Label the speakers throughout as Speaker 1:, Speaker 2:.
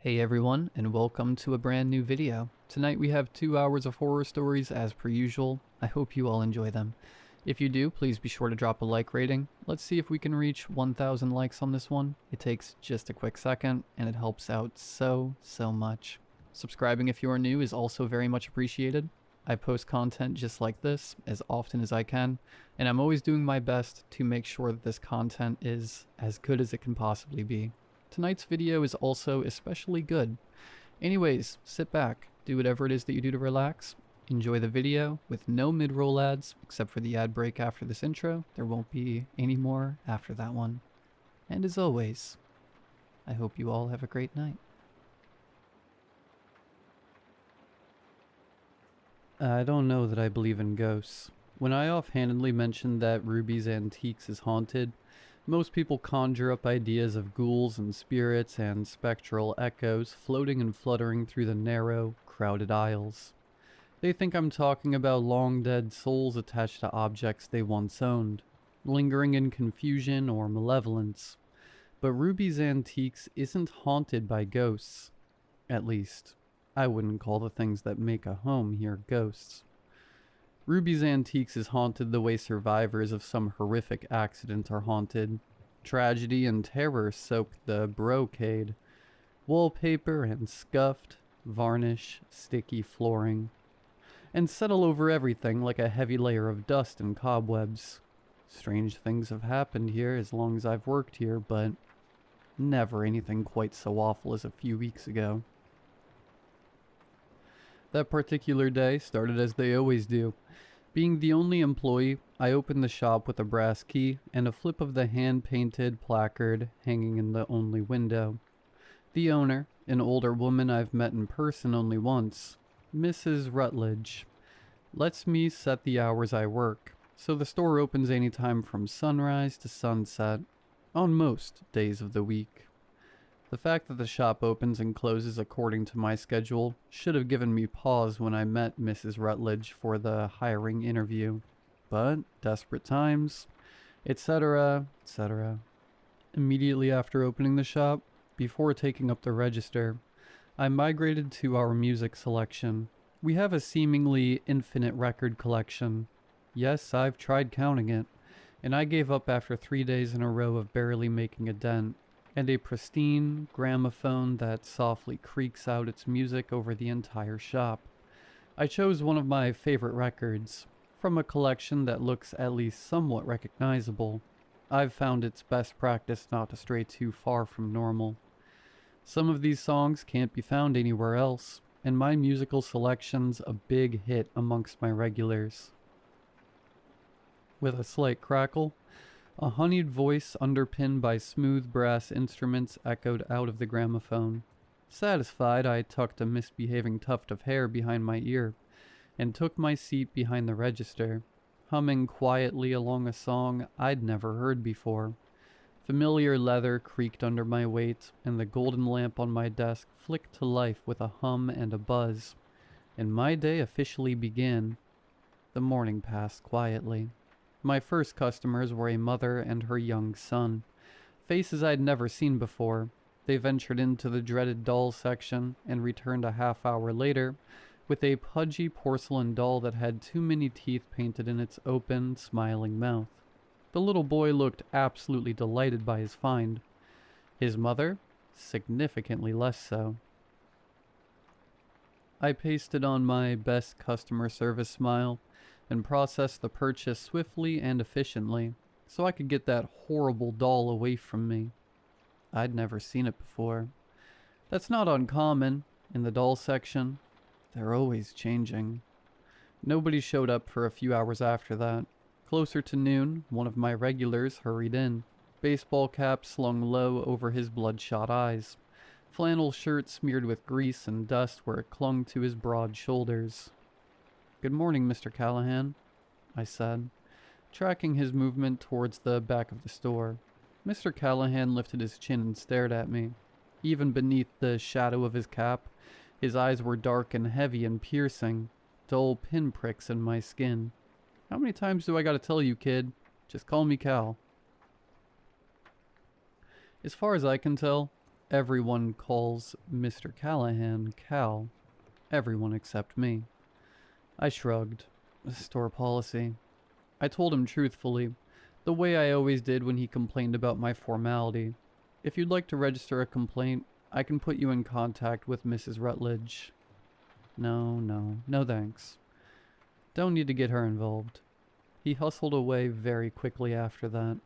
Speaker 1: Hey everyone, and welcome to a brand new video. Tonight we have 2 hours of horror stories as per usual. I hope you all enjoy them. If you do, please be sure to drop a like rating. Let's see if we can reach 1,000 likes on this one. It takes just a quick second, and it helps out so much. Subscribing if you are new is also very much appreciated. I post content just like this as often as I can, and I'm always doing my best to make sure that this content is as good as it can possibly be. Tonight's video is also especially good. Anyways, sit back, do whatever it is that you do to relax, enjoy the video with no mid-roll ads, except for the ad break after this intro. There won't be any more after that one. And as always, I hope you all have a great night. I don't know that I believe in ghosts. When I offhandedly mentioned that Ruby's Antiques is haunted, most people conjure up ideas of ghouls and spirits and spectral echoes floating and fluttering through the narrow, crowded aisles. They think I'm talking about long-dead souls attached to objects they once owned, lingering in confusion or malevolence. But Ruby's Antiques isn't haunted by ghosts. At least, I wouldn't call the things that make a home here ghosts. Ruby's Antiques is haunted the way survivors of some horrific accident are haunted. Tragedy and terror soak the brocade, wallpaper and scuffed, varnish, sticky flooring, and settle over everything like a heavy layer of dust and cobwebs. Strange things have happened here as long as I've worked here, but never anything quite so awful as a few weeks ago. That particular day started as they always do. Being the only employee, I opened the shop with a brass key and a flip of the hand-painted placard hanging in the only window. The owner, an older woman I've met in person only once, Mrs. Rutledge, lets me set the hours I work, so the store opens anytime from sunrise to sunset, on most days of the week. The fact that the shop opens and closes according to my schedule should have given me pause when I met Mrs. Rutledge for the hiring interview. But desperate times, etc., etc. Immediately after opening the shop, before taking up the register, I migrated to our music selection. We have a seemingly infinite record collection. Yes, I've tried counting it, and I gave up after 3 days in a row of barely making a dent. And a pristine gramophone that softly creaks out its music over the entire shop. I chose one of my favorite records, from a collection that looks at least somewhat recognizable. I've found it's best practice not to stray too far from normal. Some of these songs can't be found anywhere else, and my musical selection's a big hit amongst my regulars. With a slight crackle, a honeyed voice underpinned by smooth brass instruments echoed out of the gramophone. Satisfied, I tucked a misbehaving tuft of hair behind my ear and took my seat behind the register, humming quietly along a song I'd never heard before. Familiar leather creaked under my weight, and the golden lamp on my desk flicked to life with a hum and a buzz, and my day officially began. The morning passed quietly. My first customers were a mother and her young son. Faces I'd never seen before. They ventured into the dreaded doll section and returned a half hour later with a pudgy porcelain doll that had too many teeth painted in its open, smiling mouth. The little boy looked absolutely delighted by his find. His mother, significantly less so. I pasted on my best customer service smile and processed the purchase swiftly and efficiently, so I could get that horrible doll away from me. I'd never seen it before. That's not uncommon in the doll section. They're always changing. Nobody showed up for a few hours after that. Closer to noon, one of my regulars hurried in, baseball cap slung low over his bloodshot eyes, flannel shirt smeared with grease and dust where it clung to his broad shoulders. "Good morning, Mr. Callahan," I said, tracking his movement towards the back of the store. Mr. Callahan lifted his chin and stared at me. Even beneath the shadow of his cap, his eyes were dark and heavy and piercing, dull pinpricks in my skin. "How many times do I gotta tell you, kid? Just call me Cal." As far as I can tell, Everyone calls Mr. Callahan Cal. Everyone except me. I shrugged. Store policy. I told him truthfully, the way I always did when he complained about my formality. If you'd like to register a complaint, I can put you in contact with Mrs. Rutledge. No thanks. Don't need to get her involved. He hustled away very quickly after that.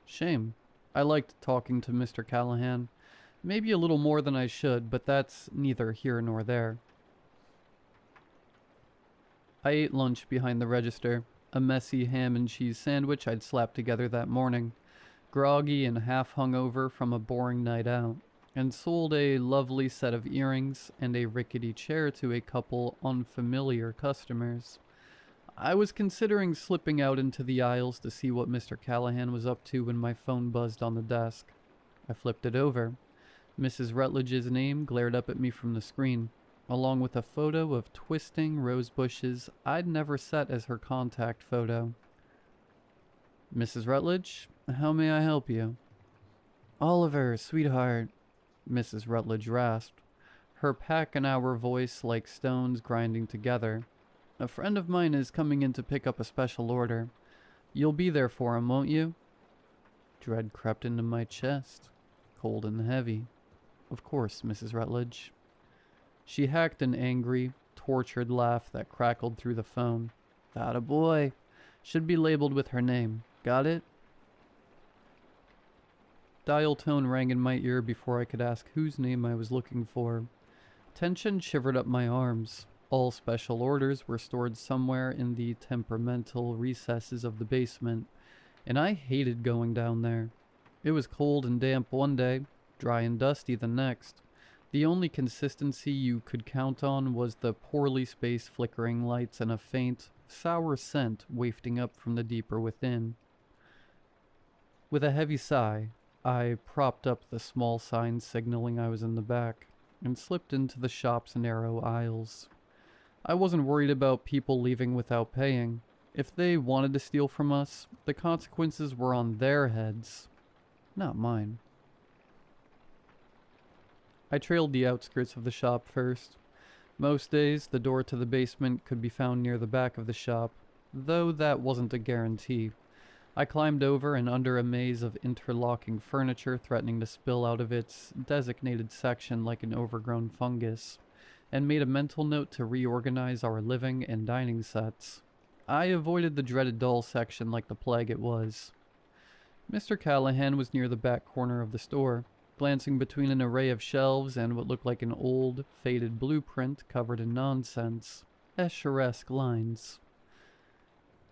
Speaker 1: Shame. I liked talking to Mr. Callahan. Maybe a little more than I should, but that's neither here nor there. I ate lunch behind the register, a messy ham and cheese sandwich I'd slapped together that morning, groggy and half hungover from a boring night out, and sold a lovely set of earrings and a rickety chair to a couple unfamiliar customers. I was considering slipping out into the aisles to see what Mr. Callahan was up to when my phone buzzed on the desk. I flipped it over. Mrs. Rutledge's name glared up at me from the screen, along with a photo of twisting rose bushes I'd never set as her contact photo. Mrs. Rutledge, how may I help you? Oliver, sweetheart, Mrs. Rutledge rasped, her pack-an-hour voice like stones grinding together. A friend of mine is coming in to pick up a special order. You'll be there for him, won't you? Dread crept into my chest, cold and heavy. Of course, Mrs. Rutledge. She hacked an angry, tortured laugh that crackled through the phone. That a boy. Should be labeled with her name. Got it? Dial tone rang in my ear before I could ask whose name I was looking for. Tension shivered up my arms. All special orders were stored somewhere in the temperamental recesses of the basement, and I hated going down there. It was cold and damp one day, dry and dusty the next. The only consistency you could count on was the poorly spaced flickering lights and a faint, sour scent wafting up from the deeper within. With a heavy sigh, I propped up the small sign signaling I was in the back, and slipped into the shop's narrow aisles. I wasn't worried about people leaving without paying. If they wanted to steal from us, the consequences were on their heads, not mine. I trailed the outskirts of the shop first. Most days, the door to the basement could be found near the back of the shop, though that wasn't a guarantee. I climbed over and under a maze of interlocking furniture threatening to spill out of its designated section like an overgrown fungus, and made a mental note to reorganize our living and dining sets. I avoided the dreaded doll section like the plague it was. Mr. Callahan was near the back corner of the store, glancing between an array of shelves and what looked like an old, faded blueprint covered in nonsense, Escher-esque lines.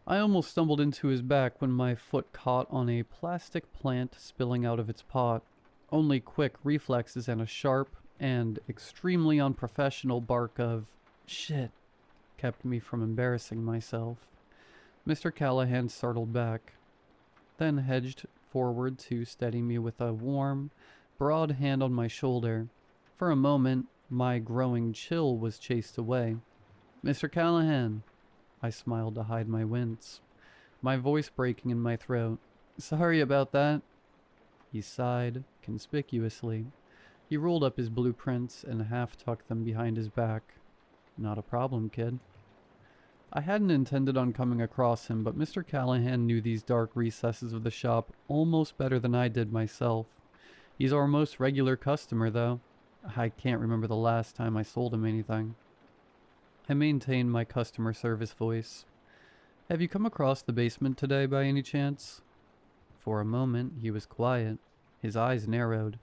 Speaker 1: I almost stumbled into his back when my foot caught on a plastic plant spilling out of its pot. Only quick reflexes and a sharp and extremely unprofessional bark of shit kept me from embarrassing myself. Mr. Callahan startled back, then hedged forward to steady me with a warm, broad hand on my shoulder. For a moment, my growing chill was chased away. Mr. Callahan, I smiled to hide my wince, my voice breaking in my throat. Sorry about that. He sighed, conspicuously. He rolled up his blueprints and half-tucked them behind his back. Not a problem, kid. I hadn't intended on coming across him, but Mr. Callahan knew these dark recesses of the shop almost better than I did myself. He's our most regular customer, though. I can't remember the last time I sold him anything. I maintained my customer service voice. Have you come across the basement today by any chance? For a moment, he was quiet. His eyes narrowed.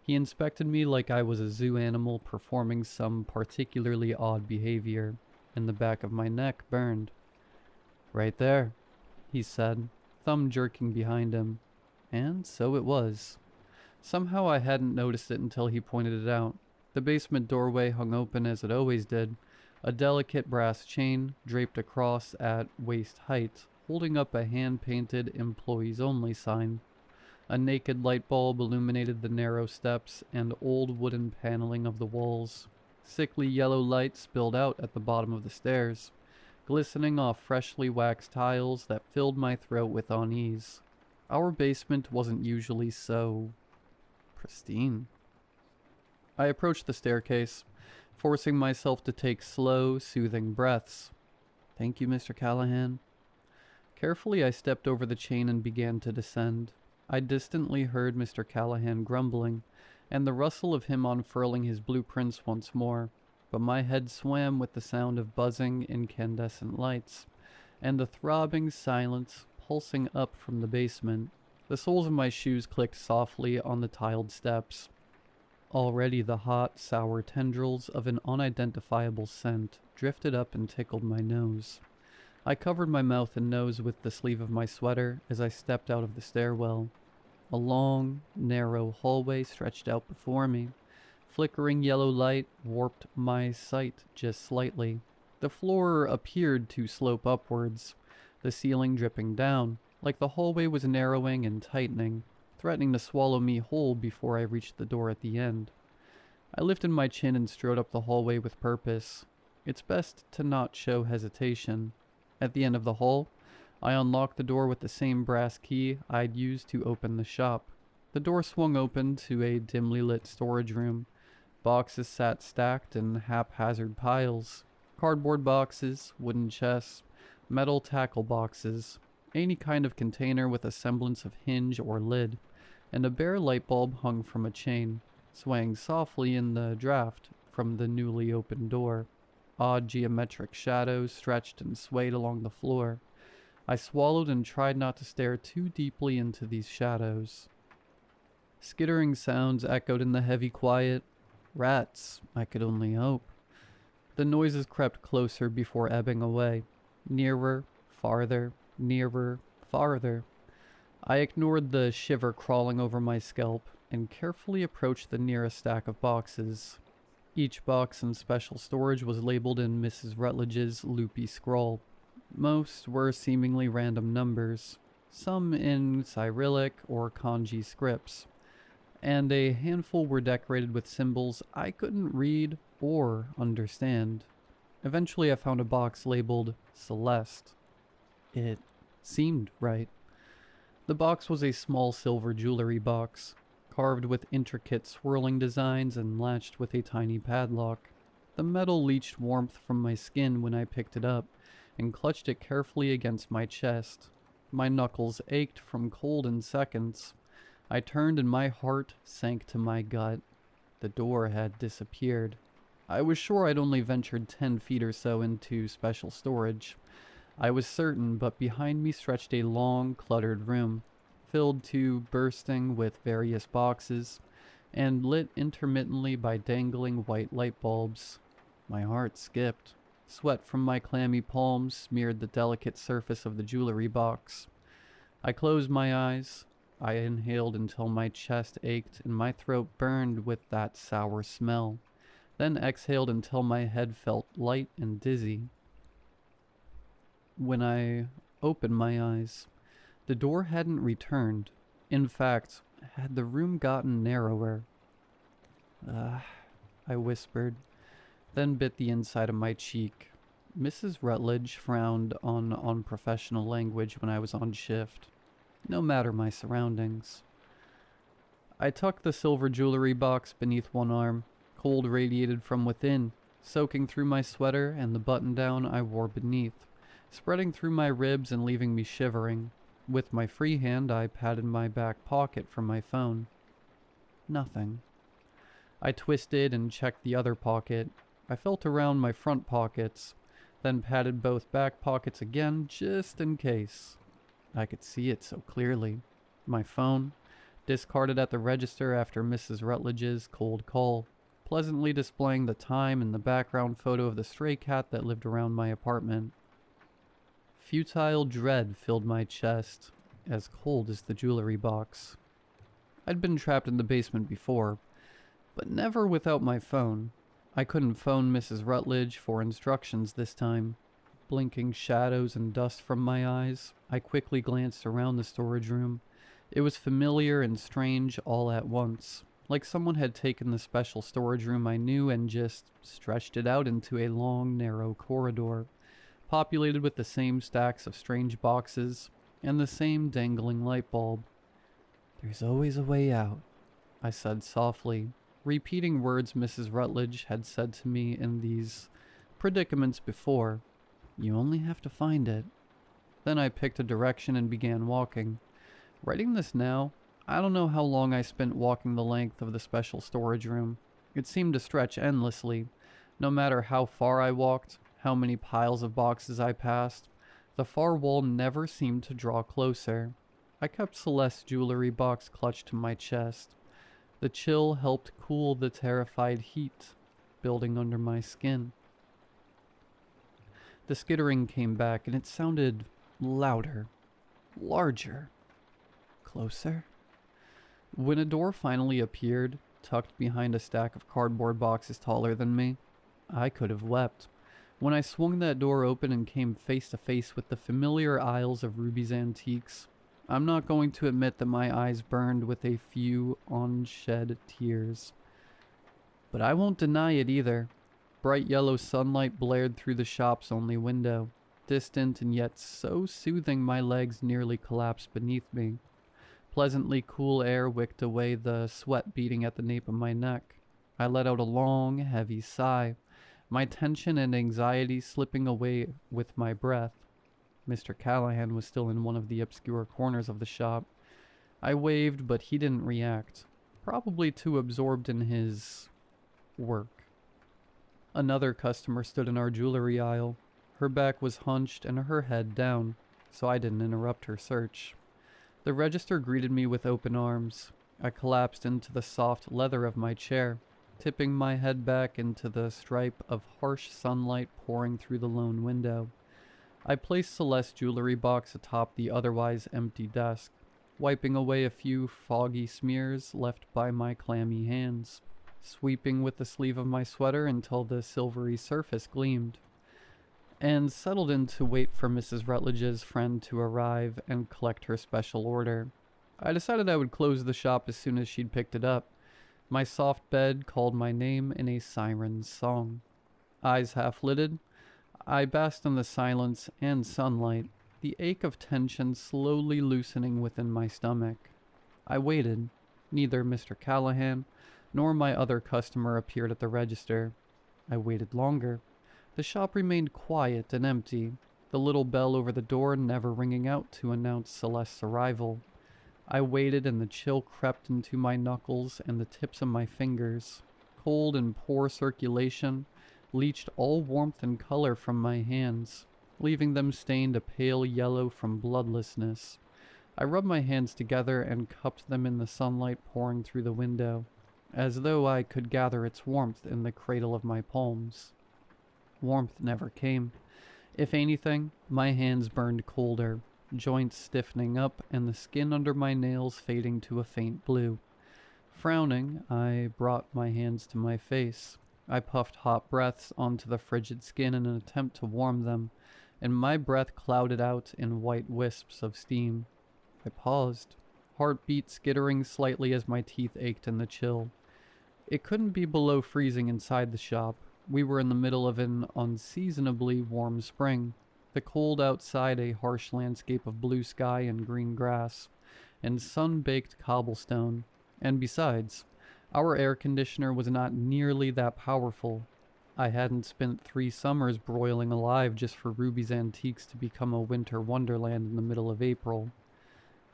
Speaker 1: He inspected me like I was a zoo animal performing some particularly odd behavior, and the back of my neck burned. Right there, he said, thumb jerking behind him. And so it was. Somehow I hadn't noticed it until he pointed it out. The basement doorway hung open as it always did, a delicate brass chain draped across at waist height, holding up a hand-painted employees only sign. A naked light bulb illuminated the narrow steps and old wooden paneling of the walls. Sickly yellow light spilled out at the bottom of the stairs, glistening off freshly waxed tiles that filled my throat with unease. Our basement wasn't usually so pristine. I approached the staircase, forcing myself to take slow, soothing breaths. "Thank you, Mr. Callahan." Carefully, I stepped over the chain and began to descend. I distantly heard Mr. Callahan grumbling, and the rustle of him unfurling his blueprints once more, but my head swam with the sound of buzzing incandescent lights, and the throbbing silence pulsing up from the basement. The soles of my shoes clicked softly on the tiled steps. Already the hot, sour tendrils of an unidentifiable scent drifted up and tickled my nose. I covered my mouth and nose with the sleeve of my sweater as I stepped out of the stairwell. A long, narrow hallway stretched out before me. Flickering yellow light warped my sight just slightly. The floor appeared to slope upwards, the ceiling dripping down, like the hallway was narrowing and tightening, threatening to swallow me whole before I reached the door at the end. I lifted my chin and strode up the hallway with purpose. It's best to not show hesitation. At the end of the hall, I unlocked the door with the same brass key I'd used to open the shop. The door swung open to a dimly lit storage room. Boxes sat stacked in haphazard piles. Cardboard boxes, wooden chests, metal tackle boxes, any kind of container with a semblance of hinge or lid, and a bare light bulb hung from a chain, swaying softly in the draft from the newly opened door. Odd geometric shadows stretched and swayed along the floor. I swallowed and tried not to stare too deeply into these shadows. Skittering sounds echoed in the heavy quiet. Rats, I could only hope. The noises crept closer before ebbing away. Nearer, farther, nearer, farther. I ignored the shiver crawling over my scalp and carefully approached the nearest stack of boxes. Each box in special storage was labeled in Mrs. Rutledge's loopy scrawl. Most were seemingly random numbers, some in Cyrillic or kanji scripts, and a handful were decorated with symbols I couldn't read or understand. Eventually I found a box labeled Celeste. It seemed right. The box was a small silver jewelry box, carved with intricate swirling designs and latched with a tiny padlock. The metal leached warmth from my skin when I picked it up and clutched it carefully against my chest. My knuckles ached from cold in seconds. I turned and my heart sank to my gut. The door had disappeared. I was sure I'd only ventured 10 feet or so into special storage. I was certain, but behind me stretched a long, cluttered room, filled to bursting with various boxes, and lit intermittently by dangling white light bulbs. My heart skipped. Sweat from my clammy palms smeared the delicate surface of the jewelry box. I closed my eyes. I inhaled until my chest ached and my throat burned with that sour smell, then exhaled until my head felt light and dizzy. When I opened my eyes, the door hadn't returned. In fact, had the room gotten narrower? I whispered, then bit the inside of my cheek. Mrs. Rutledge frowned on unprofessional language when I was on shift, no matter my surroundings. I tucked the silver jewelry box beneath one arm. Cold radiated from within, soaking through my sweater and the button-down I wore beneath, spreading through my ribs and leaving me shivering. With my free hand, I patted my back pocket for my phone. Nothing. I twisted and checked the other pocket. I felt around my front pockets, then patted both back pockets again just in case. I could see it so clearly. My phone, discarded at the register after Mrs. Rutledge's cold call, pleasantly displaying the time and the background photo of the stray cat that lived around my apartment. Futile dread filled my chest, as cold as the jewelry box. I'd been trapped in the basement before, but never without my phone. I couldn't phone Mrs. Rutledge for instructions this time. Blinking shadows and dust from my eyes, I quickly glanced around the storage room. It was familiar and strange all at once, like someone had taken the special storage room I knew and just stretched it out into a long, narrow corridor, populated with the same stacks of strange boxes and the same dangling light bulb. "There's always a way out," I said softly, repeating words Mrs. Rutledge had said to me in these predicaments before. You only have to find it. Then I picked a direction and began walking. Writing this now, I don't know how long I spent walking the length of the special storage room. It seemed to stretch endlessly. No matter how far I walked, how many piles of boxes I passed, the far wall never seemed to draw closer. I kept Celeste's jewelry box clutched to my chest. The chill helped cool the terrified heat building under my skin. The skittering came back, and it sounded louder, larger, closer. When a door finally appeared, tucked behind a stack of cardboard boxes taller than me, I could have wept. When I swung that door open and came face to face with the familiar aisles of Ruby's antiques, I'm not going to admit that my eyes burned with a few unshed tears. But I won't deny it either. Bright yellow sunlight blared through the shop's only window, distant and yet so soothing my legs nearly collapsed beneath me. Pleasantly cool air wicked away the sweat beating at the nape of my neck. I let out a long, heavy sigh, my tension and anxiety slipping away with my breath. Mr. Callahan was still in one of the obscure corners of the shop. I waved, but he didn't react, probably too absorbed in his work. Another customer stood in our jewelry aisle. Her back was hunched and her head down, so I didn't interrupt her search. The register greeted me with open arms. I collapsed into the soft leather of my chair, tipping my head back into the stripe of harsh sunlight pouring through the lone window. I placed Celeste's jewelry box atop the otherwise empty desk, wiping away a few foggy smears left by my clammy hands, sweeping with the sleeve of my sweater until the silvery surface gleamed, and settled in to wait for Mrs. Rutledge's friend to arrive and collect her special order. I decided I would close the shop as soon as she'd picked it up. My soft bed called my name in a siren's song. Eyes half-lidded, I basked in the silence and sunlight, the ache of tension slowly loosening within my stomach. I waited. Neither Mr. Callahan nor my other customer appeared at the register. I waited longer. The shop remained quiet and empty, the little bell over the door never ringing out to announce Celeste's arrival. I waited, and the chill crept into my knuckles and the tips of my fingers. Cold and poor circulation leached all warmth and color from my hands, leaving them stained a pale yellow from bloodlessness. I rubbed my hands together and cupped them in the sunlight pouring through the window, as though I could gather its warmth in the cradle of my palms. Warmth never came. If anything, my hands burned colder, joints stiffening up and the skin under my nails fading to a faint blue. Frowning, I brought my hands to my face. I puffed hot breaths onto the frigid skin in an attempt to warm them, and my breath clouded out in white wisps of steam. I paused, heartbeat skittering slightly as my teeth ached in the chill. It couldn't be below freezing inside the shop. We were in the middle of an unseasonably warm spring. The cold outside a harsh landscape of blue sky and green grass, and sun-baked cobblestone. And besides, our air conditioner was not nearly that powerful. I hadn't spent 3 summers broiling alive just for Ruby's Antiques to become a winter wonderland in the middle of April.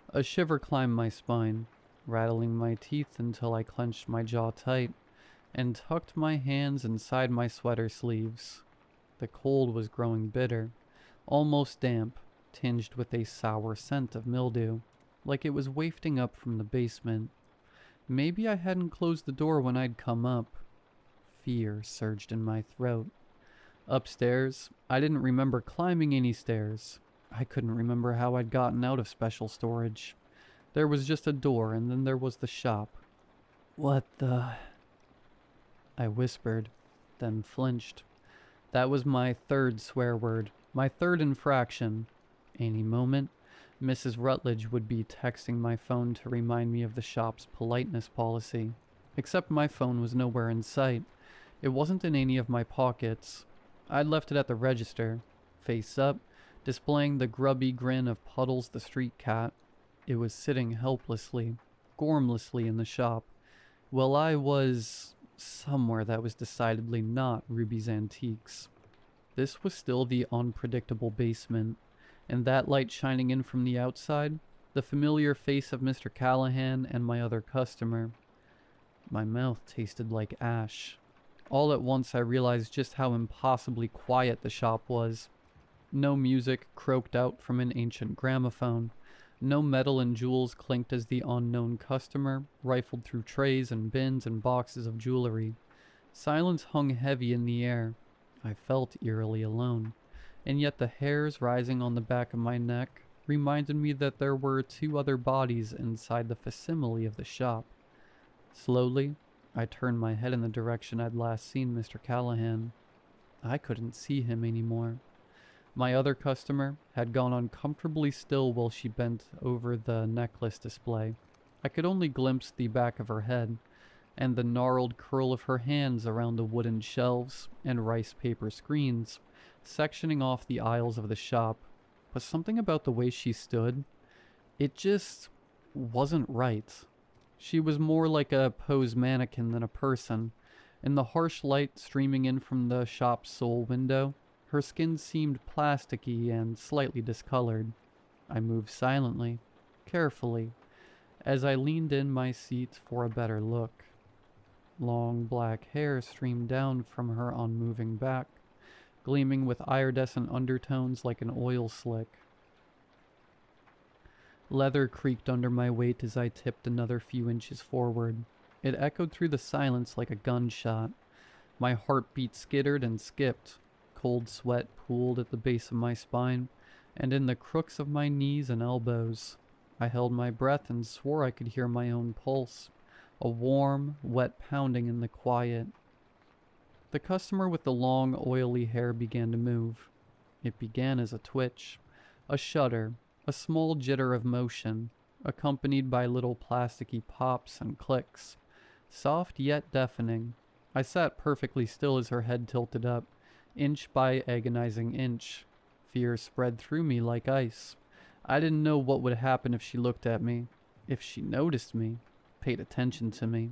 Speaker 1: A shiver climbed my spine, rattling my teeth until I clenched my jaw tight and tucked my hands inside my sweater sleeves. The cold was growing bitter, almost damp, tinged with a sour scent of mildew, like it was wafting up from the basement. Maybe I hadn't closed the door when I'd come up. Fear surged in my throat. Upstairs, I didn't remember climbing any stairs. I couldn't remember how I'd gotten out of special storage. There was just a door, and then there was the shop. What the... I whispered, then flinched. That was my 3rd swear word, my 3rd infraction. Any moment, Mrs. Rutledge would be texting my phone to remind me of the shop's politeness policy. Except my phone was nowhere in sight. It wasn't in any of my pockets. I'd left it at the register, face up, displaying the grubby grin of Puddles the street cat. It was sitting helplessly, gormlessly in the shop. Well, I was somewhere that was decidedly not Ruby's Antiques. This was still the unpredictable basement, and that light shining in from the outside, the familiar face of Mr. Callahan and my other customer. My mouth tasted like ash. All at once I realized just how impossibly quiet the shop was. No music croaked out from an ancient gramophone. No metal and jewels clinked as the unknown customer rifled through trays and bins and boxes of jewelry. Silence hung heavy in the air. I felt eerily alone, and yet the hairs rising on the back of my neck reminded me that there were two other bodies inside the facsimile of the shop. Slowly, I turned my head in the direction I'd last seen Mr. Callahan. I couldn't see him anymore. My other customer had gone uncomfortably still while she bent over the necklace display. I could only glimpse the back of her head, and the gnarled curl of her hands around the wooden shelves and rice paper screens, sectioning off the aisles of the shop. But something about the way she stood, it just wasn't right. She was more like a pose mannequin than a person. In the harsh light streaming in from the shop's sole window, her skin seemed plasticky and slightly discolored. I moved silently, carefully, as I leaned in my seat for a better look. Long black hair streamed down from her unmoving back, gleaming with iridescent undertones like an oil slick. Leather creaked under my weight as I tipped another few inches forward. It echoed through the silence like a gunshot. My heartbeat skittered and skipped. Cold sweat pooled at the base of my spine and in the crooks of my knees and elbows. I held my breath and swore I could hear my own pulse, a warm, wet pounding in the quiet. The customer with the long, oily hair began to move. It began as a twitch, a shudder, a small jitter of motion, accompanied by little plasticky pops and clicks, soft yet deafening. I sat perfectly still as her head tilted up, inch by agonizing inch. Fear spread through me like ice. I didn't know what would happen if she looked at me, if she noticed me, paid attention to me,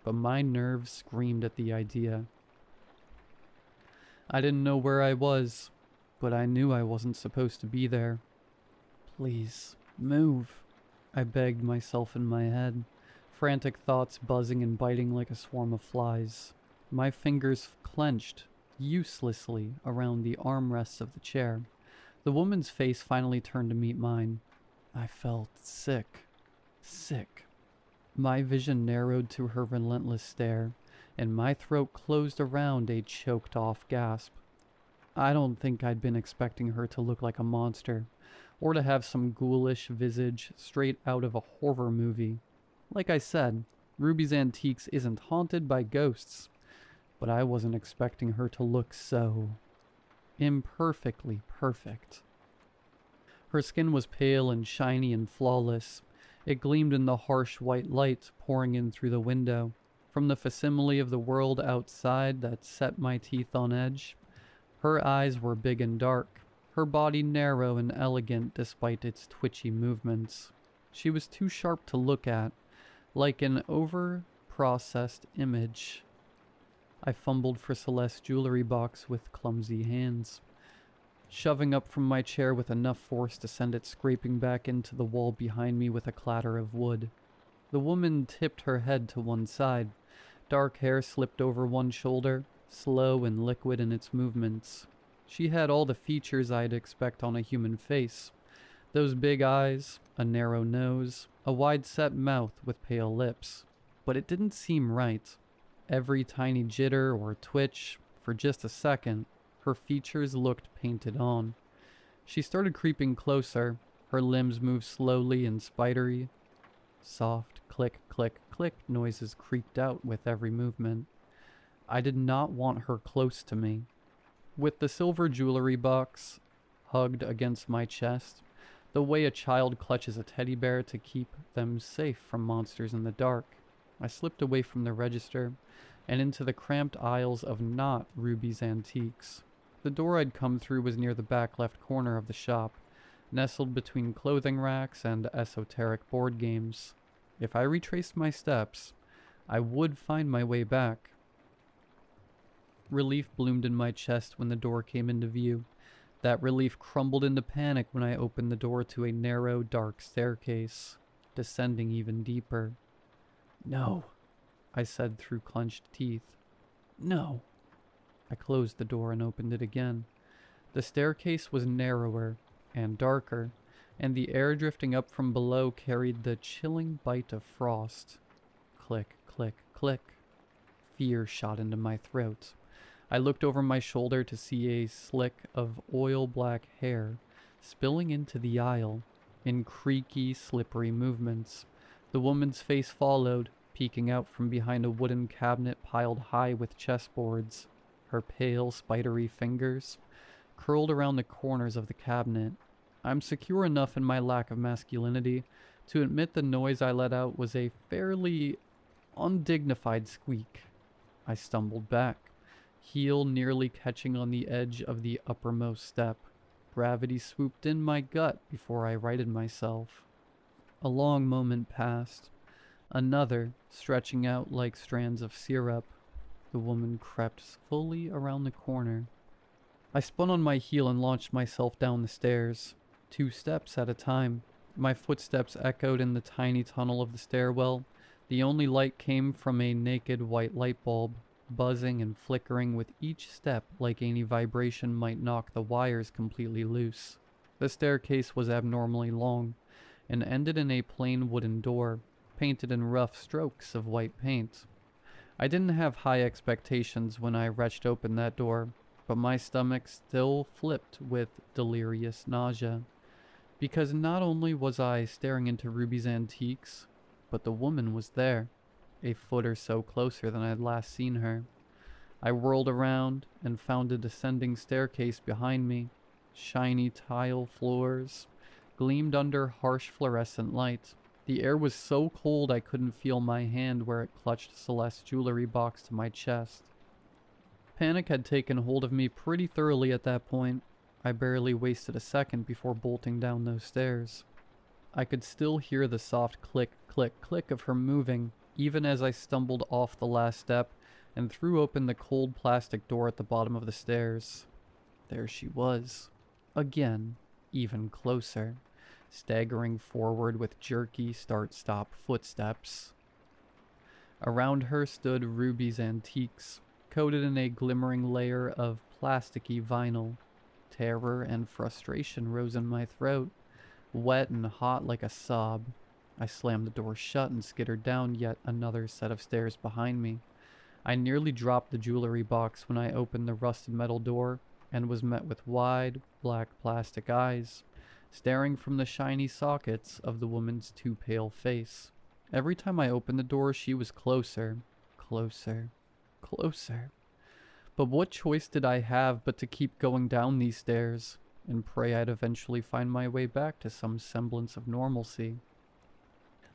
Speaker 1: but my nerves screamed at the idea. I didn't know where I was, but I knew I wasn't supposed to be there. Please, move, I begged myself in my head, frantic thoughts buzzing and biting like a swarm of flies. My fingers clenched uselessly around the armrests of the chair. The woman's face finally turned to meet mine. I felt sick. Sick. My vision narrowed to her relentless stare, and my throat closed around a choked-off gasp. I don't think I'd been expecting her to look like a monster, or to have some ghoulish visage straight out of a horror movie. Like I said, Ruby's Antiques isn't haunted by ghosts, but I wasn't expecting her to look so imperfectly perfect. Her skin was pale and shiny and flawless. It gleamed in the harsh white light pouring in through the window. From the facsimile of the world outside that set my teeth on edge, her eyes were big and dark, her body narrow and elegant despite its twitchy movements. She was too sharp to look at, like an over-processed image. I fumbled for Celeste's jewelry box with clumsy hands, shoving up from my chair with enough force to send it scraping back into the wall behind me with a clatter of wood. The woman tipped her head to one side. Dark hair slipped over one shoulder, slow and liquid in its movements. She had all the features I'd expect on a human face. Those big eyes, a narrow nose, a wide-set mouth with pale lips. But it didn't seem right. Every tiny jitter or twitch, for just a second, her features looked painted on. She started creeping closer. Her limbs moved slowly and spidery. Soft click, click, click noises creaked out with every movement. I did not want her close to me. With the silver jewelry box hugged against my chest, the way a child clutches a teddy bear to keep them safe from monsters in the dark, I slipped away from the register and into the cramped aisles of not Ruby's Antiques. The door I'd come through was near the back left corner of the shop, nestled between clothing racks and esoteric board games. If I retraced my steps, I would find my way back. Relief bloomed in my chest when the door came into view. That relief crumbled into panic when I opened the door to a narrow, dark staircase, descending even deeper. "No," I said through clenched teeth. "No." I closed the door and opened it again. The staircase was narrower and darker, and the air drifting up from below carried the chilling bite of frost. Click, click, click. Fear shot into my throat. I looked over my shoulder to see a slick of oil-black hair spilling into the aisle in creaky, slippery movements. The woman's face followed, peeking out from behind a wooden cabinet piled high with chessboards. Her pale, spidery fingers curled around the corners of the cabinet. I'm secure enough in my lack of masculinity to admit the noise I let out was a fairly undignified squeak. I stumbled back, heel nearly catching on the edge of the uppermost step. Gravity swooped in my gut before I righted myself. A long moment passed. Another, stretching out like strands of syrup. The woman crept fully around the corner. I spun on my heel and launched myself down the stairs, 2 steps at a time. My footsteps echoed in the tiny tunnel of the stairwell. The only light came from a naked white light bulb, buzzing and flickering with each step like any vibration might knock the wires completely loose. The staircase was abnormally long, and ended in a plain wooden door, painted in rough strokes of white paint. I didn't have high expectations when I wrenched open that door, but my stomach still flipped with delirious nausea, because not only was I staring into Ruby's antiques, but the woman was there, a foot or so closer than I had last seen her. I whirled around and found a descending staircase behind me. Shiny tile floors gleamed under harsh fluorescent light. The air was so cold I couldn't feel my hand where it clutched Celeste's jewelry box to my chest. Panic had taken hold of me pretty thoroughly at that point. I barely wasted a second before bolting down those stairs. I could still hear the soft click, click, click of her moving, even as I stumbled off the last step and threw open the cold plastic door at the bottom of the stairs. There she was. Again, even closer, staggering forward with jerky start-stop footsteps. Around her stood Ruby's antiques, coated in a glimmering layer of plasticky vinyl. Terror and frustration rose in my throat, wet and hot like a sob. I slammed the door shut and skittered down yet another set of stairs behind me. I nearly dropped the jewelry box when I opened the rusted metal door and was met with wide, black plastic eyes, staring from the shiny sockets of the woman's too pale face. Every time I opened the door, she was closer, closer, closer. But what choice did I have but to keep going down these stairs and pray I'd eventually find my way back to some semblance of normalcy?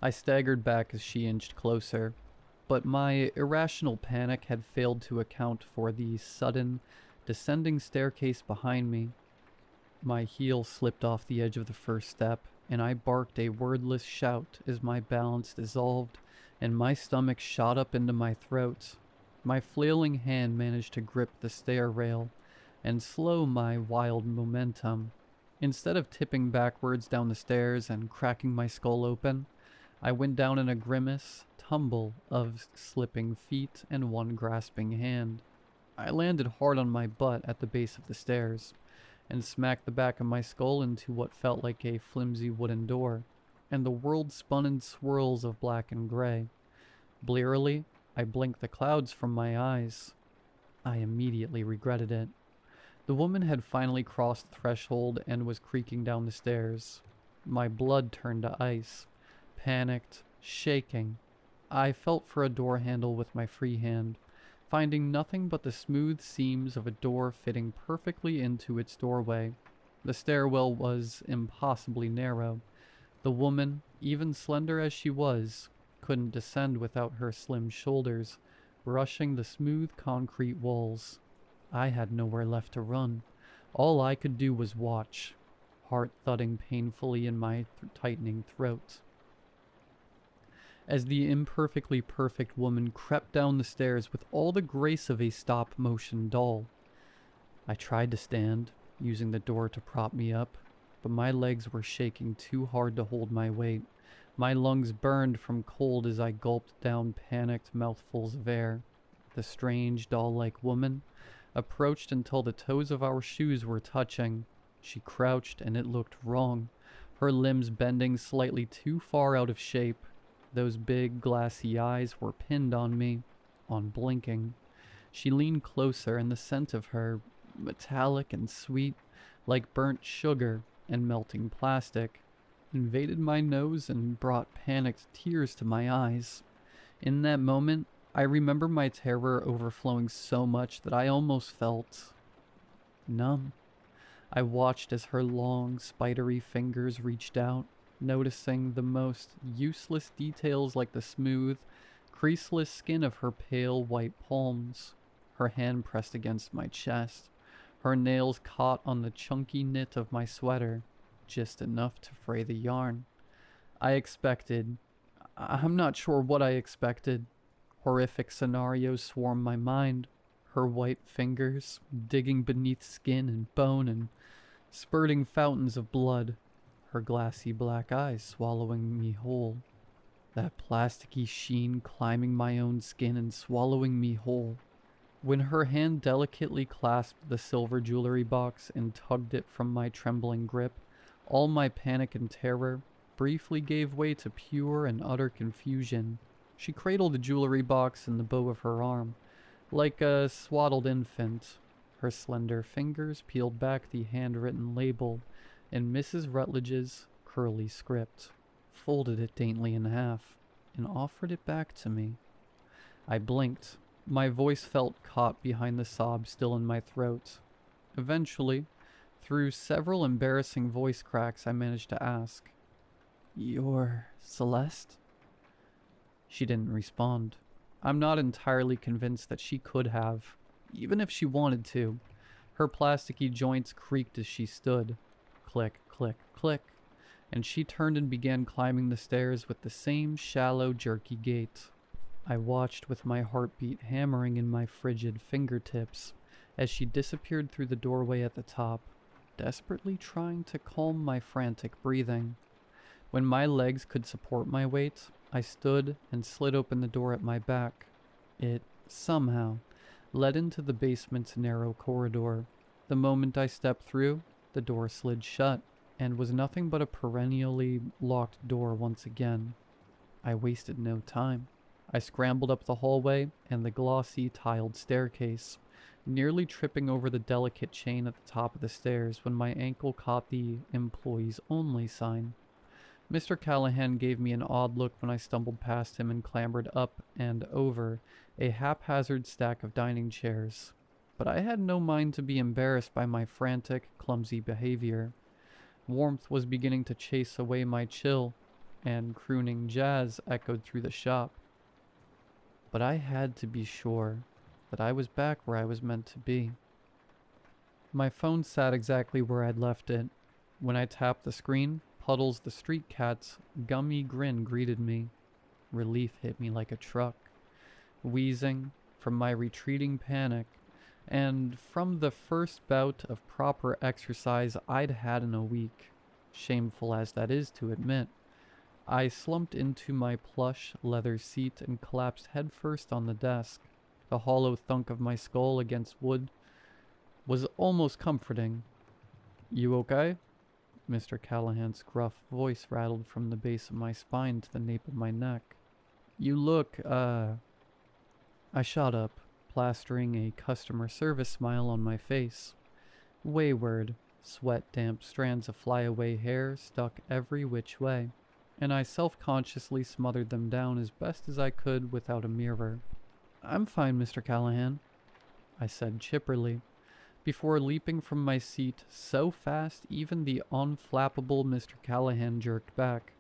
Speaker 1: I staggered back as she inched closer, but my irrational panic had failed to account for the sudden, descending staircase behind me. My heel slipped off the edge of the first step, and I barked a wordless shout as my balance dissolved and my stomach shot up into my throat. My flailing hand managed to grip the stair rail and slow my wild momentum. Instead of tipping backwards down the stairs and cracking my skull open, I went down in a grimace tumble of slipping feet and one grasping hand. I landed hard on my butt at the base of the stairs and smacked the back of my skull into what felt like a flimsy wooden door, and the world spun in swirls of black and gray. Blearily, I blinked the clouds from my eyes. I immediately regretted it. The woman had finally crossed the threshold and was creaking down the stairs. My blood turned to ice. Panicked, shaking, I felt for a door handle with my free hand, finding nothing but the smooth seams of a door fitting perfectly into its doorway. The stairwell was impossibly narrow. The woman, even slender as she was, couldn't descend without her slim shoulders brushing the smooth concrete walls. I had nowhere left to run. All I could do was watch, heart thudding painfully in my tightening throat. as the imperfectly perfect woman crept down the stairs with all the grace of a stop-motion doll. I tried to stand, using the door to prop me up, but my legs were shaking too hard to hold my weight. My lungs burned from cold as I gulped down panicked mouthfuls of air. The strange, doll-like woman approached until the toes of our shoes were touching. She crouched, and it looked wrong, her limbs bending slightly too far out of shape. Those big, glassy eyes were pinned on me, unblinking. She leaned closer, and the scent of her, metallic and sweet, like burnt sugar and melting plastic, invaded my nose and brought panicked tears to my eyes. In that moment, I remember my terror overflowing so much that I almost felt numb. I watched as her long, spidery fingers reached out, noticing the most useless details like the smooth, creaseless skin of her pale white palms. Her hand pressed against my chest. Her nails caught on the chunky knit of my sweater, just enough to fray the yarn. I'm not sure what I expected. Horrific scenarios swarmed my mind. Her white fingers digging beneath skin and bone and spurting fountains of blood. Her glassy black eyes swallowing me whole. That plasticky sheen climbing my own skin and swallowing me whole. When her hand delicately clasped the silver jewelry box and tugged it from my trembling grip, all my panic and terror briefly gave way to pure and utter confusion. She cradled the jewelry box in the bow of her arm, like a swaddled infant. Her slender fingers peeled back the handwritten label in Mrs. Rutledge's curly script, folded it daintily in half, and offered it back to me. I blinked. My voice felt caught behind the sob still in my throat. Eventually, through several embarrassing voice cracks, I managed to ask, "You're Celeste?" She didn't respond. I'm not entirely convinced that she could have, even if she wanted to. Her plasticky joints creaked as she stood. Click, click, click. And she turned and began climbing the stairs with the same shallow, jerky gait. I watched with my heartbeat hammering in my frigid fingertips as she disappeared through the doorway at the top, desperately trying to calm my frantic breathing. When my legs could support my weight, I stood and slid open the door at my back. It, somehow, led into the basement's narrow corridor. The moment I stepped through, the door slid shut, and was nothing but a perennially locked door once again. I wasted no time. I scrambled up the hallway and the glossy tiled staircase, nearly tripping over the delicate chain at the top of the stairs when my ankle caught the employees only sign. Mr. Callahan gave me an odd look when I stumbled past him and clambered up and over a haphazard stack of dining chairs. But I had no mind to be embarrassed by my frantic, clumsy behavior. Warmth was beginning to chase away my chill, and crooning jazz echoed through the shop. But I had to be sure that I was back where I was meant to be. My phone sat exactly where I'd left it. When I tapped the screen, Puddles the street cat's gummy grin greeted me. Relief hit me like a truck. Wheezing from my retreating panic, and from the first bout of proper exercise I'd had in a week, shameful as that is to admit, I slumped into my plush leather seat and collapsed headfirst on the desk. The hollow thunk of my skull against wood was almost comforting. "You okay?" Mr. Callahan's gruff voice rattled from the base of my spine to the nape of my neck. "You look, I shot up, plastering a customer service smile on my face. Wayward, sweat-damp strands of flyaway hair stuck every which way, and I self-consciously smothered them down as best as I could without a mirror. "I'm fine, Mr. Callahan," I said chipperly, before leaping from my seat so fast even the unflappable Mr. Callahan jerked back.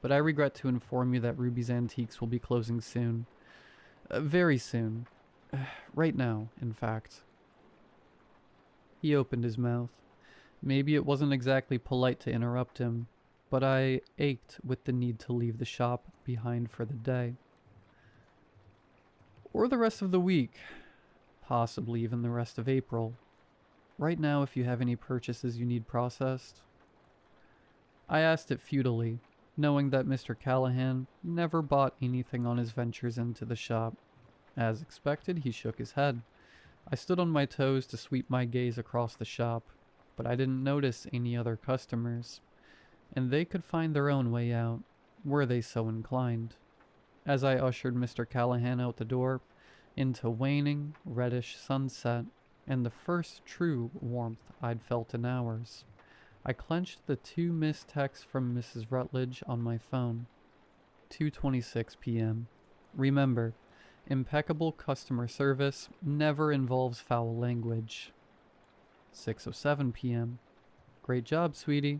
Speaker 1: "But I regret to inform you that Ruby's Antiques will be closing soon. Very soon. Right now, in fact." He opened his mouth. Maybe it wasn't exactly polite to interrupt him, but I ached with the need to leave the shop behind for the day. Or the rest of the week, possibly even the rest of April. Right now, if you have any purchases you need processed. I asked it futilely, knowing that Mr. Callahan never bought anything on his ventures into the shop. As expected, he shook his head. I stood on my toes to sweep my gaze across the shop, but I didn't notice any other customers, and they could find their own way out, were they so inclined. As I ushered Mr. Callahan out the door, into waning, reddish sunset, and the first true warmth I'd felt in hours, I clenched the 2 missed texts from Mrs. Rutledge on my phone. 2:26 p.m. Remember, impeccable customer service never involves foul language. 6:07 p.m. Great job, sweetie.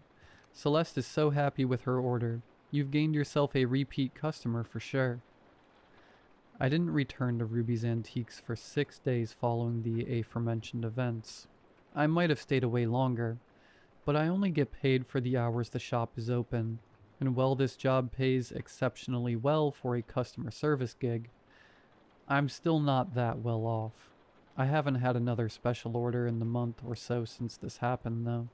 Speaker 1: Celeste is so happy with her order. You've gained yourself a repeat customer for sure. I didn't return to Ruby's Antiques for 6 days following the aforementioned events. I might have stayed away longer, but I only get paid for the hours the shop is open, and while this job pays exceptionally well for a customer service gig, I'm still not that well off. I haven't had another special order in the month or so since this happened, though,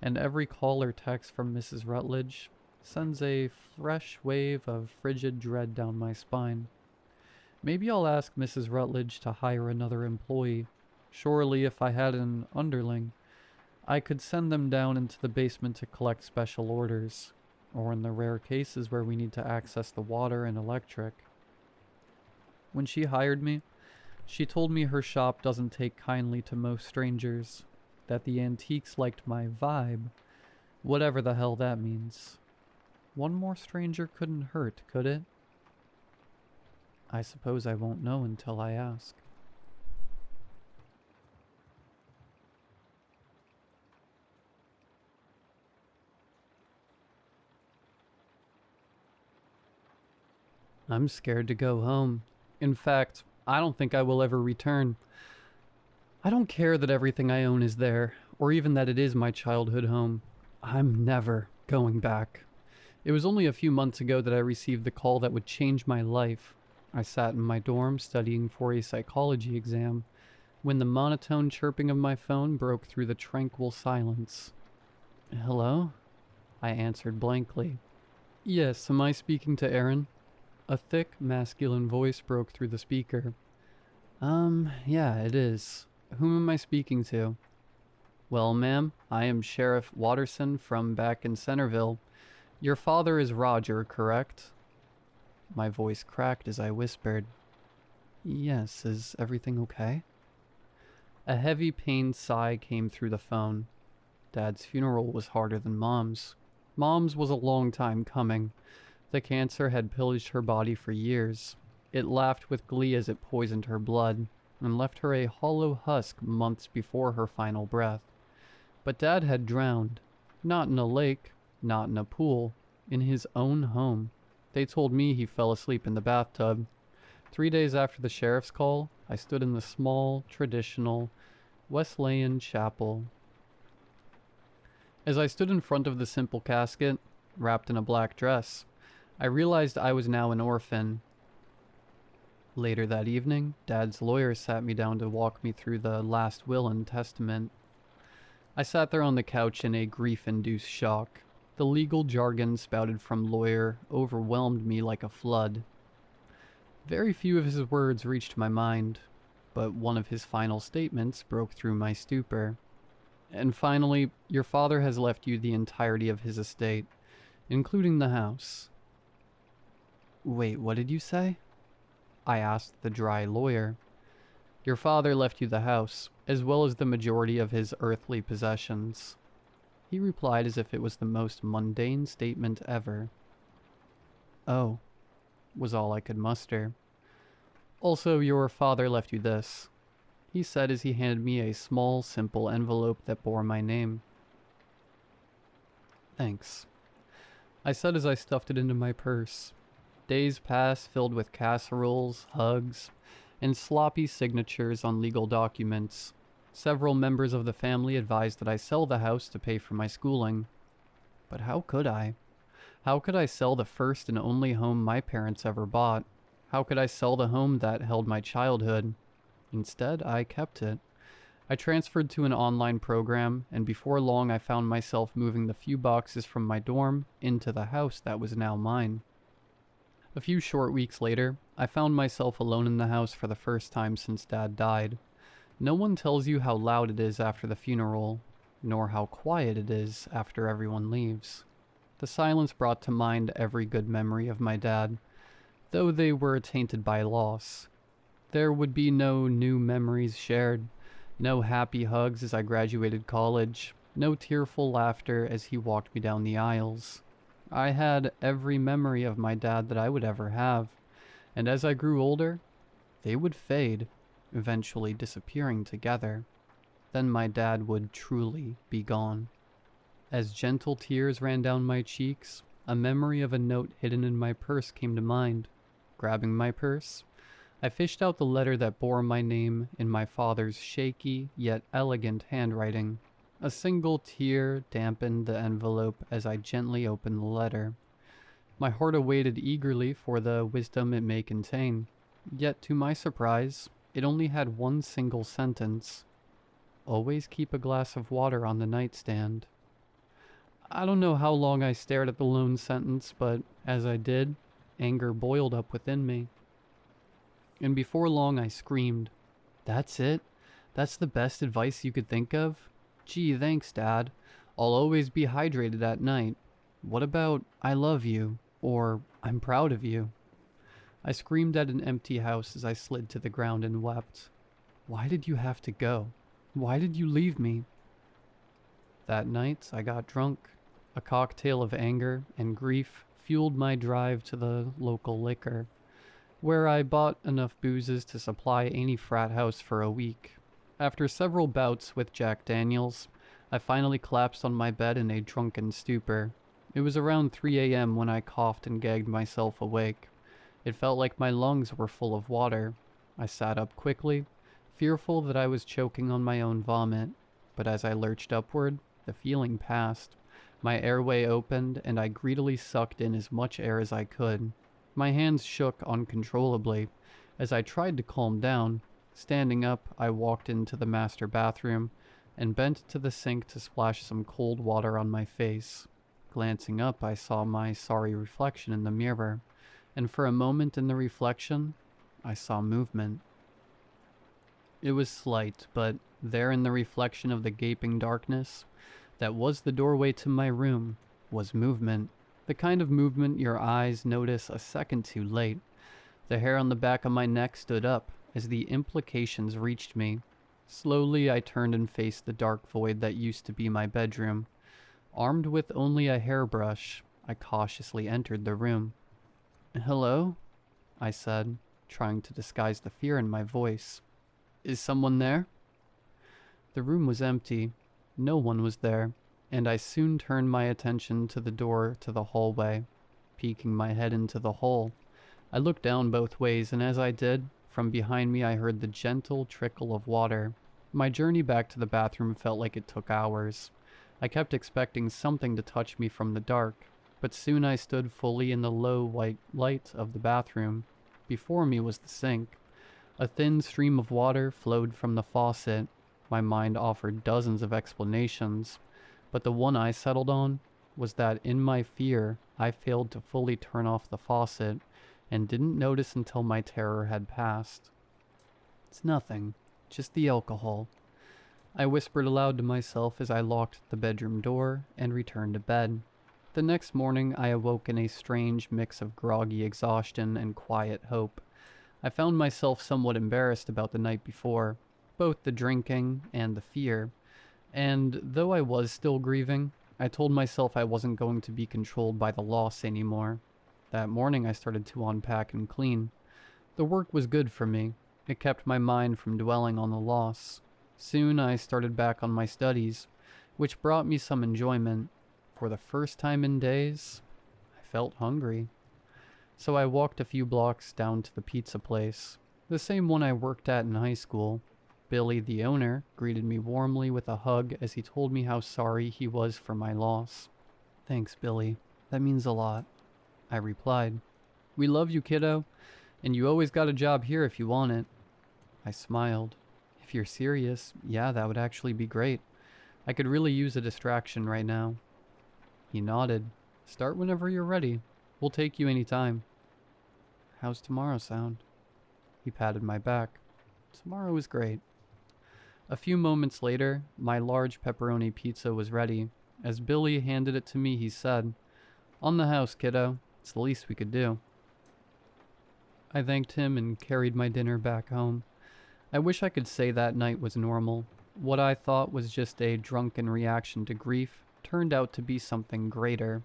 Speaker 1: and every call or text from Mrs. Rutledge sends a fresh wave of frigid dread down my spine. Maybe I'll ask Mrs. Rutledge to hire another employee. Surely if I had an underling, I could send them down into the basement to collect special orders, or in the rare cases where we need to access the water and electric. When she hired me, she told me her shop doesn't take kindly to most strangers, that the antiques liked my vibe, whatever the hell that means. One more stranger couldn't hurt, could it? I suppose I won't know until I ask. I'm scared to go home. In fact, I don't think I will ever return. I don't care that everything I own is there, or even that it is my childhood home. I'm never going back. It was only a few months ago that I received the call that would change my life. I sat in my dorm studying for a psychology exam, when the monotone chirping of my phone broke through the tranquil silence. Hello? I answered blankly. Yes, am I speaking to Aaron? A thick, masculine voice broke through the speaker. Yeah, it is. Whom am I speaking to? Well, ma'am, I am Sheriff Watterson from back in Centerville. Your father is Roger, correct? My voice cracked as I whispered. Yes, is everything okay? A heavy, pained sigh came through the phone. Dad's funeral was harder than Mom's. Mom's was a long time coming. The cancer had pillaged her body for years. It laughed with glee as it poisoned her blood, and left her a hollow husk months before her final breath. But Dad had drowned. Not in a lake, not in a pool, in his own home. They told me he fell asleep in the bathtub. 3 days after the sheriff's call, I stood in the small, traditional Wesleyan chapel. As I stood in front of the simple casket, wrapped in a black dress, I realized I was now an orphan. Later that evening, Dad's lawyer sat me down to walk me through the last will and testament. I sat there on the couch in a grief-induced shock. The legal jargon spouted from lawyer overwhelmed me like a flood. Very few of his words reached my mind, but one of his final statements broke through my stupor. And finally, your father has left you the entirety of his estate, including the house. Wait, what did you say? I asked the dry lawyer. Your father left you the house, as well as the majority of his earthly possessions. He replied as if it was the most mundane statement ever. Oh, was all I could muster. Also, your father left you this, he said as he handed me a small, simple envelope that bore my name. Thanks, I said as I stuffed it into my purse. Days passed filled with casseroles, hugs, and sloppy signatures on legal documents. Several members of the family advised that I sell the house to pay for my schooling. But how could I? How could I sell the first and only home my parents ever bought? How could I sell the home that held my childhood? Instead, I kept it. I transferred to an online program, and before long I found myself moving the few boxes from my dorm into the house that was now mine. A few short weeks later, I found myself alone in the house for the first time since Dad died. No one tells you how loud it is after the funeral, nor how quiet it is after everyone leaves. The silence brought to mind every good memory of my dad, though they were tainted by loss. There would be no new memories shared, no happy hugs as I graduated college, no tearful laughter as he walked me down the aisles. I had every memory of my dad that I would ever have, and as I grew older, they would fade, eventually disappearing together. Then my dad would truly be gone. As gentle tears ran down my cheeks, a memory of a note hidden in my purse came to mind. Grabbing my purse, I fished out the letter that bore my name in my father's shaky yet elegant handwriting. A single tear dampened the envelope as I gently opened the letter. My heart awaited eagerly for the wisdom it may contain, yet to my surprise, it only had one single sentence. Always keep a glass of water on the nightstand. I don't know how long I stared at the lone sentence, but as I did, anger boiled up within me. And before long I screamed, "That's it? That's the best advice you could think of? Gee, thanks, Dad. I'll always be hydrated at night. What about I love you, or I'm proud of you?" I screamed at an empty house as I slid to the ground and wept. Why did you have to go? Why did you leave me? That night, I got drunk. A cocktail of anger and grief fueled my drive to the local liquor, where I bought enough boozes to supply any frat house for a week. After several bouts with Jack Daniels, I finally collapsed on my bed in a drunken stupor. It was around 3 a.m. when I coughed and gagged myself awake. It felt like my lungs were full of water. I sat up quickly, fearful that I was choking on my own vomit, but as I lurched upward, the feeling passed. My airway opened, and I greedily sucked in as much air as I could. My hands shook uncontrollably. As I tried to calm down, standing up, I walked into the master bathroom and bent to the sink to splash some cold water on my face. Glancing up, I saw my sorry reflection in the mirror, and for a moment in the reflection, I saw movement. It was slight, but there in the reflection of the gaping darkness that was the doorway to my room was movement. The kind of movement your eyes notice a second too late. The hair on the back of my neck stood up as the implications reached me. Slowly I turned and faced the dark void that used to be my bedroom. Armed with only a hairbrush, I cautiously entered the room. "Hello?" I said, trying to disguise the fear in my voice. "Is someone there?" The room was empty. No one was there, and I soon turned my attention to the door to the hallway. Peeking my head into the hole, I looked down both ways, and as I did, from behind me I heard the gentle trickle of water. My journey back to the bathroom felt like it took hours. I kept expecting something to touch me from the dark, but soon I stood fully in the low white light of the bathroom. Before me was the sink. A thin stream of water flowed from the faucet. My mind offered dozens of explanations, but the one I settled on was that in my fear, I failed to fully turn off the faucet and didn't notice until my terror had passed. "It's nothing, just the alcohol," I whispered aloud to myself as I locked the bedroom door and returned to bed. The next morning, I awoke in a strange mix of groggy exhaustion and quiet hope. I found myself somewhat embarrassed about the night before, both the drinking and the fear, and though I was still grieving, I told myself I wasn't going to be controlled by the loss anymore. That morning I started to unpack and clean. The work was good for me. It kept my mind from dwelling on the loss. Soon I started back on my studies, which brought me some enjoyment. For the first time in days, I felt hungry. So I walked a few blocks down to the pizza place, the same one I worked at in high school. Billy, the owner, greeted me warmly with a hug as he told me how sorry he was for my loss. "Thanks, Billy. That means a lot, I replied. We love you, kiddo, and you always got a job here if you want it. I smiled. If you're serious, yeah, that would actually be great. I could really use a distraction right now. He nodded. Start whenever you're ready. We'll take you anytime. How's tomorrow sound? He patted my back. Tomorrow is great. A few moments later, my large pepperoni pizza was ready. As Billy handed it to me, he said, On the house, kiddo. It's the least we could do. I thanked him and carried my dinner back home. I wish I could say that night was normal. What I thought was just a drunken reaction to grief turned out to be something greater.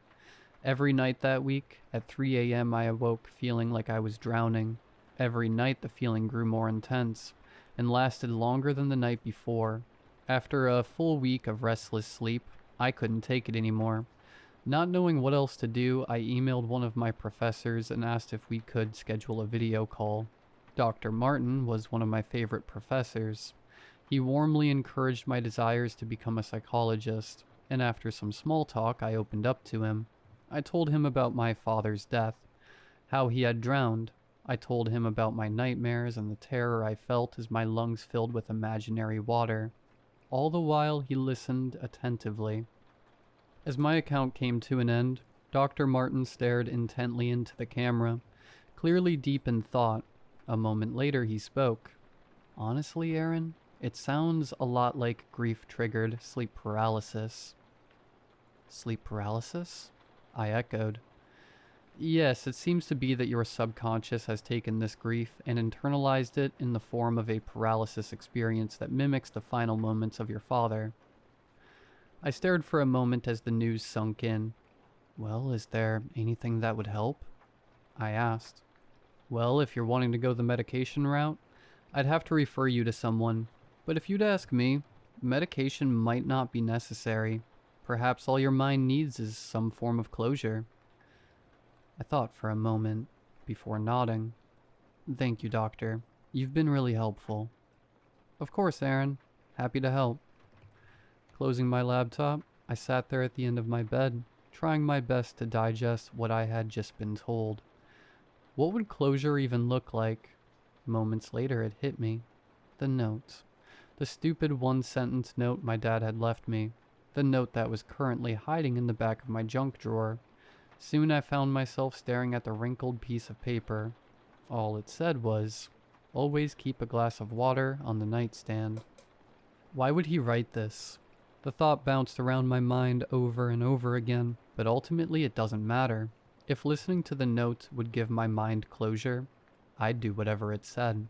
Speaker 1: Every night that week, at 3 a.m. I awoke feeling like I was drowning. Every night the feeling grew more intense, and lasted longer than the night before. After a full week of restless sleep, I couldn't take it anymore. Not knowing what else to do, I emailed one of my professors and asked if we could schedule a video call. Dr. Martin was one of my favorite professors. He warmly encouraged my desires to become a psychologist, and after some small talk, I opened up to him. I told him about my father's death, how he had drowned. I told him about my nightmares and the terror I felt as my lungs filled with imaginary water. All the while, he listened attentively. As my account came to an end, Dr. Martin stared intently into the camera, clearly deep in thought. A moment later, he spoke. Honestly, Aaron, it sounds a lot like grief-triggered sleep paralysis. Sleep paralysis? I echoed. Yes, it seems to be that your subconscious has taken this grief and internalized it in the form of a paralysis experience that mimics the final moments of your father. I stared for a moment as the news sunk in. Well, is there anything that would help? I asked. Well, if you're wanting to go the medication route, I'd have to refer you to someone. But if you'd ask me, medication might not be necessary. Perhaps all your mind needs is some form of closure. I thought for a moment before nodding. Thank you, Doctor. You've been really helpful. Of course, Aaron. Happy to help. Closing my laptop, I sat there at the end of my bed, trying my best to digest what I had just been told. What would closure even look like? Moments later, it hit me. The note. The stupid one-sentence note my dad had left me. The note that was currently hiding in the back of my junk drawer. Soon I found myself staring at the wrinkled piece of paper. All it said was, always keep a glass of water on the nightstand. Why would he write this? The thought bounced around my mind over and over again, but ultimately it doesn't matter. If listening to the note would give my mind closure, I'd do whatever it said.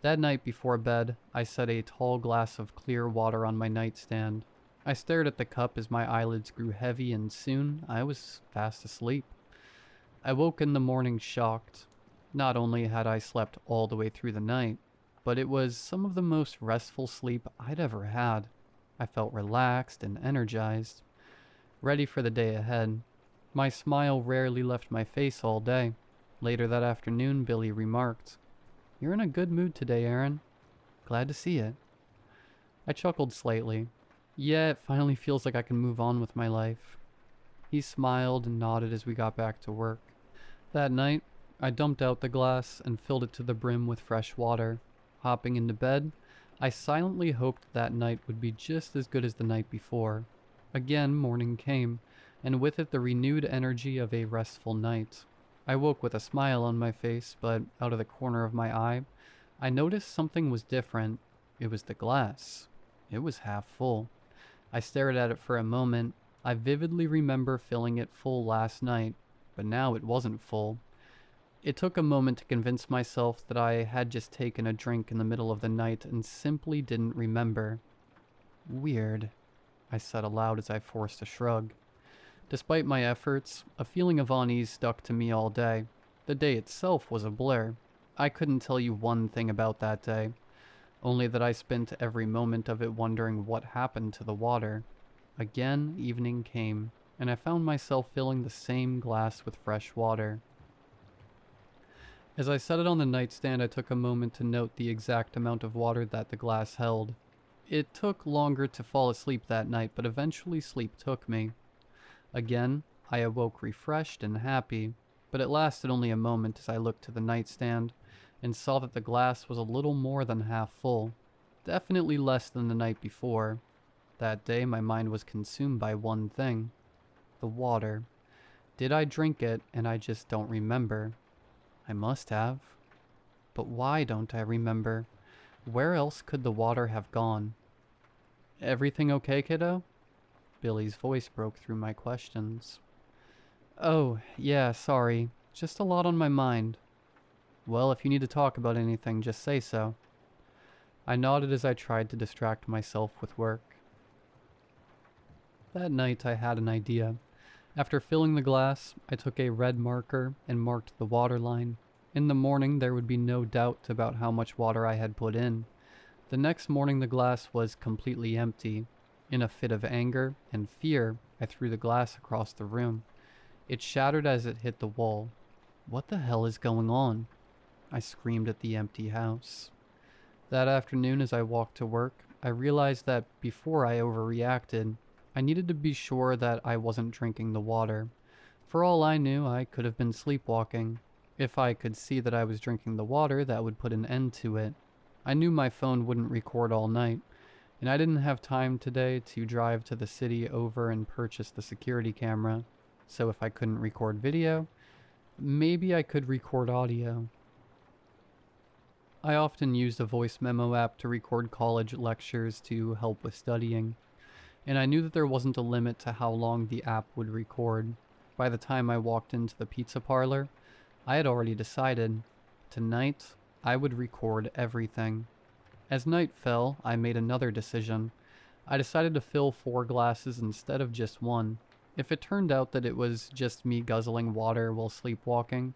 Speaker 1: That night before bed, I set a tall glass of clear water on my nightstand. I stared at the cup as my eyelids grew heavy, and soon I was fast asleep. I woke in the morning shocked. Not only had I slept all the way through the night, but it was some of the most restful sleep I'd ever had. I felt relaxed and energized, ready for the day ahead. My smile rarely left my face all day. Later that afternoon, Billy remarked, "You're in a good mood today, Aaron. Glad to see it." I chuckled slightly. Yeah, it finally feels like I can move on with my life. He smiled and nodded as we got back to work. That night, I dumped out the glass and filled it to the brim with fresh water. Hopping into bed, I silently hoped that night would be just as good as the night before. Again, morning came, and with it the renewed energy of a restful night. I woke with a smile on my face, but out of the corner of my eye, I noticed something was different. It was the glass. It was half full. I stared at it for a moment. I vividly remember filling it full last night, but now it wasn't full. It took a moment to convince myself that I had just taken a drink in the middle of the night and simply didn't remember. Weird, I said aloud as I forced a shrug. Despite my efforts, a feeling of unease stuck to me all day. The day itself was a blur. I couldn't tell you one thing about that day, only that I spent every moment of it wondering what happened to the water. Again, evening came, and I found myself filling the same glass with fresh water. As I set it on the nightstand, I took a moment to note the exact amount of water that the glass held. It took longer to fall asleep that night, but eventually sleep took me. Again, I awoke refreshed and happy, but it lasted only a moment as I looked to the nightstand and saw that the glass was a little more than half full, definitely less than the night before. That day my mind was consumed by one thing: the water. Did I drink it and I just don't remember? I must have. But why don't I remember? Where else could the water have gone? Everything okay, kiddo? Billy's voice broke through my questions. Oh, yeah, sorry. Just a lot on my mind. Well, if you need to talk about anything, just say so. I nodded as I tried to distract myself with work. That night I had an idea. After filling the glass, I took a red marker and marked the water line. In the morning, there would be no doubt about how much water I had put in. The next morning, the glass was completely empty. In a fit of anger and fear, I threw the glass across the room. It shattered as it hit the wall. What the hell is going on? I screamed at the empty house. That afternoon, as I walked to work, I realized that before I overreacted, I needed to be sure that I wasn't drinking the water. For all I knew, I could have been sleepwalking. If I could see that I was drinking the water, that would put an end to it. I knew my phone wouldn't record all night, and I didn't have time today to drive to the city over and purchase the security camera. So if I couldn't record video, maybe I could record audio. I often used a voice memo app to record college lectures to help with studying, and I knew that there wasn't a limit to how long the app would record. By the time I walked into the pizza parlor, I had already decided. Tonight, I would record everything. As night fell, I made another decision. I decided to fill 4 glasses instead of just 1. If it turned out that it was just me guzzling water while sleepwalking,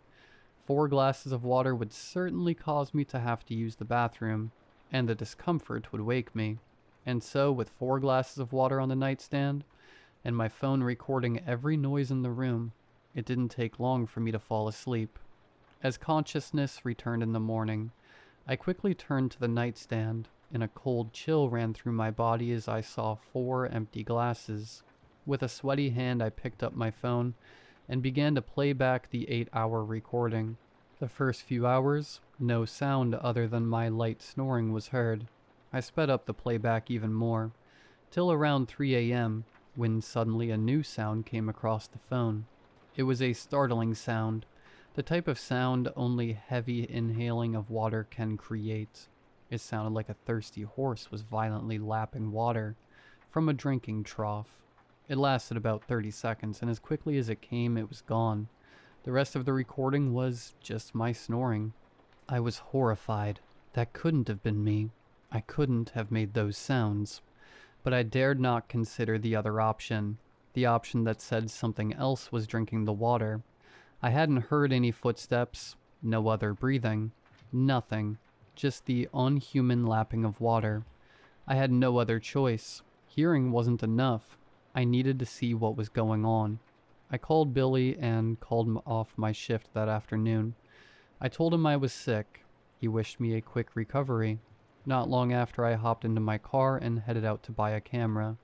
Speaker 1: 4 glasses of water would certainly cause me to have to use the bathroom, and the discomfort would wake me. And so, with 4 glasses of water on the nightstand, and my phone recording every noise in the room, it didn't take long for me to fall asleep. As consciousness returned in the morning, I quickly turned to the nightstand, and a cold chill ran through my body as I saw 4 empty glasses. With a sweaty hand, I picked up my phone and began to play back the 8-hour recording. The first few hours, no sound other than my light snoring was heard. I sped up the playback even more, till around 3 a.m., when suddenly a new sound came across the phone. It was a startling sound, the type of sound only heavy inhaling of water can create. It sounded like a thirsty horse was violently lapping water from a drinking trough. It lasted about 30 seconds, and as quickly as it came, it was gone. The rest of the recording was just my snoring. I was horrified. That couldn't have been me. I couldn't have made those sounds. But I dared not consider the other option, the option that said something else was drinking the water. I hadn't heard any footsteps, no other breathing, nothing, just the unhuman lapping of water. I had no other choice. Hearing wasn't enough. I needed to see what was going on. I called Billy and called him off my shift that afternoon. I told him I was sick. He wished me a quick recovery. Not long after, I hopped into my car and headed out to buy a camera.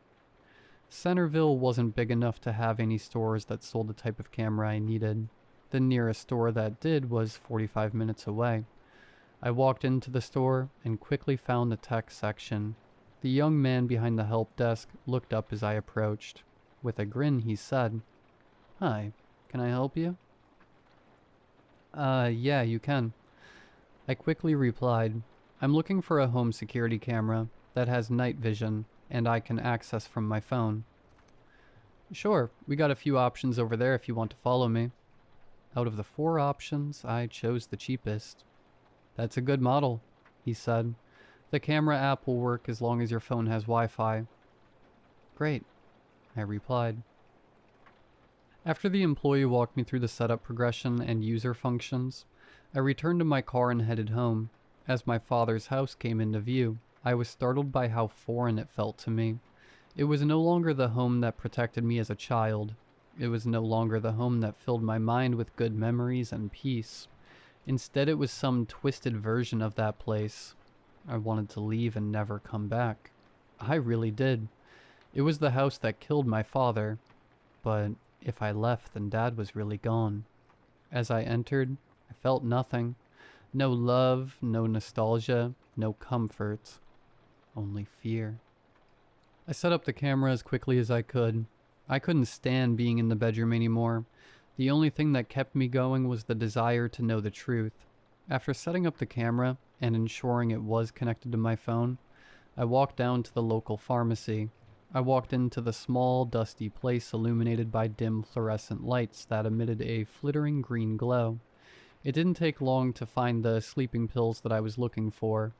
Speaker 1: Centerville wasn't big enough to have any stores that sold the type of camera I needed. The nearest store that did was 45 minutes away. I walked into the store and quickly found the tech section. The young man behind the help desk looked up as I approached. With a grin, he said, "Hi, can I help you?" Yeah, you can." I quickly replied, "I'm looking for a home security camera that has night vision and I can access from my phone." "Sure, we got a few options over there if you want to follow me." Out of the 4 options, I chose the cheapest. "That's a good model," he said. "The camera app will work as long as your phone has Wi-Fi." "Great," I replied. After the employee walked me through the setup progression and user functions, I returned to my car and headed home. As my father's house came into view, I was startled by how foreign it felt to me. It was no longer the home that protected me as a child. It was no longer the home that filled my mind with good memories and peace. Instead, it was some twisted version of that place. I wanted to leave and never come back. I really did. It was the house that killed my father, but If I left, then Dad was really gone. As I entered, I felt nothing. No love, no nostalgia, no comfort. Only fear. I set up the camera as quickly as I could. I couldn't stand being in the bedroom anymore. The only thing that kept me going was the desire to know the truth. After setting up the camera and ensuring it was connected to my phone, I walked down to the local pharmacy. I walked into the small, dusty place illuminated by dim fluorescent lights that emitted a flittering green glow. It didn't take long to find the sleeping pills that I was looking for.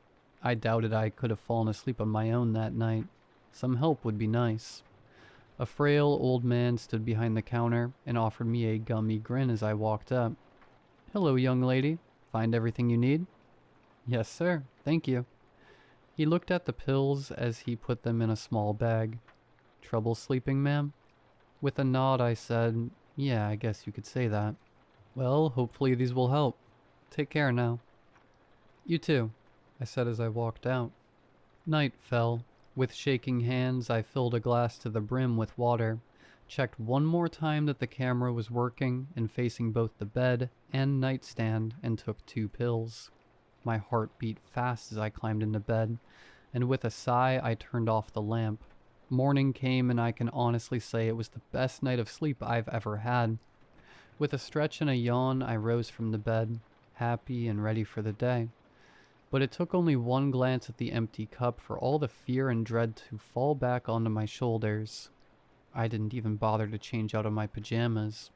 Speaker 1: I doubted I could have fallen asleep on my own that night. Some help would be nice. A frail old man stood behind the counter and offered me a gummy grin as I walked up. "Hello, young lady. Find everything you need?" "Yes, sir. Thank you." He looked at the pills as he put them in a small bag. "Trouble sleeping, ma'am?" With a nod, I said, "Yeah, I guess you could say that." "Well, hopefully these will help. Take care now." "You too," I said as I walked out. Night fell. With shaking hands, I filled a glass to the brim with water, checked one more time that the camera was working and facing both the bed and nightstand, and took 2 pills. My heart beat fast as I climbed into bed, and with a sigh, I turned off the lamp. Morning came, and I can honestly say it was the best night of sleep I've ever had. With a stretch and a yawn, I rose from the bed, happy and ready for the day. But it took only one glance at the empty cup for all the fear and dread to fall back onto my shoulders. I didn't even bother to change out of my pajamas,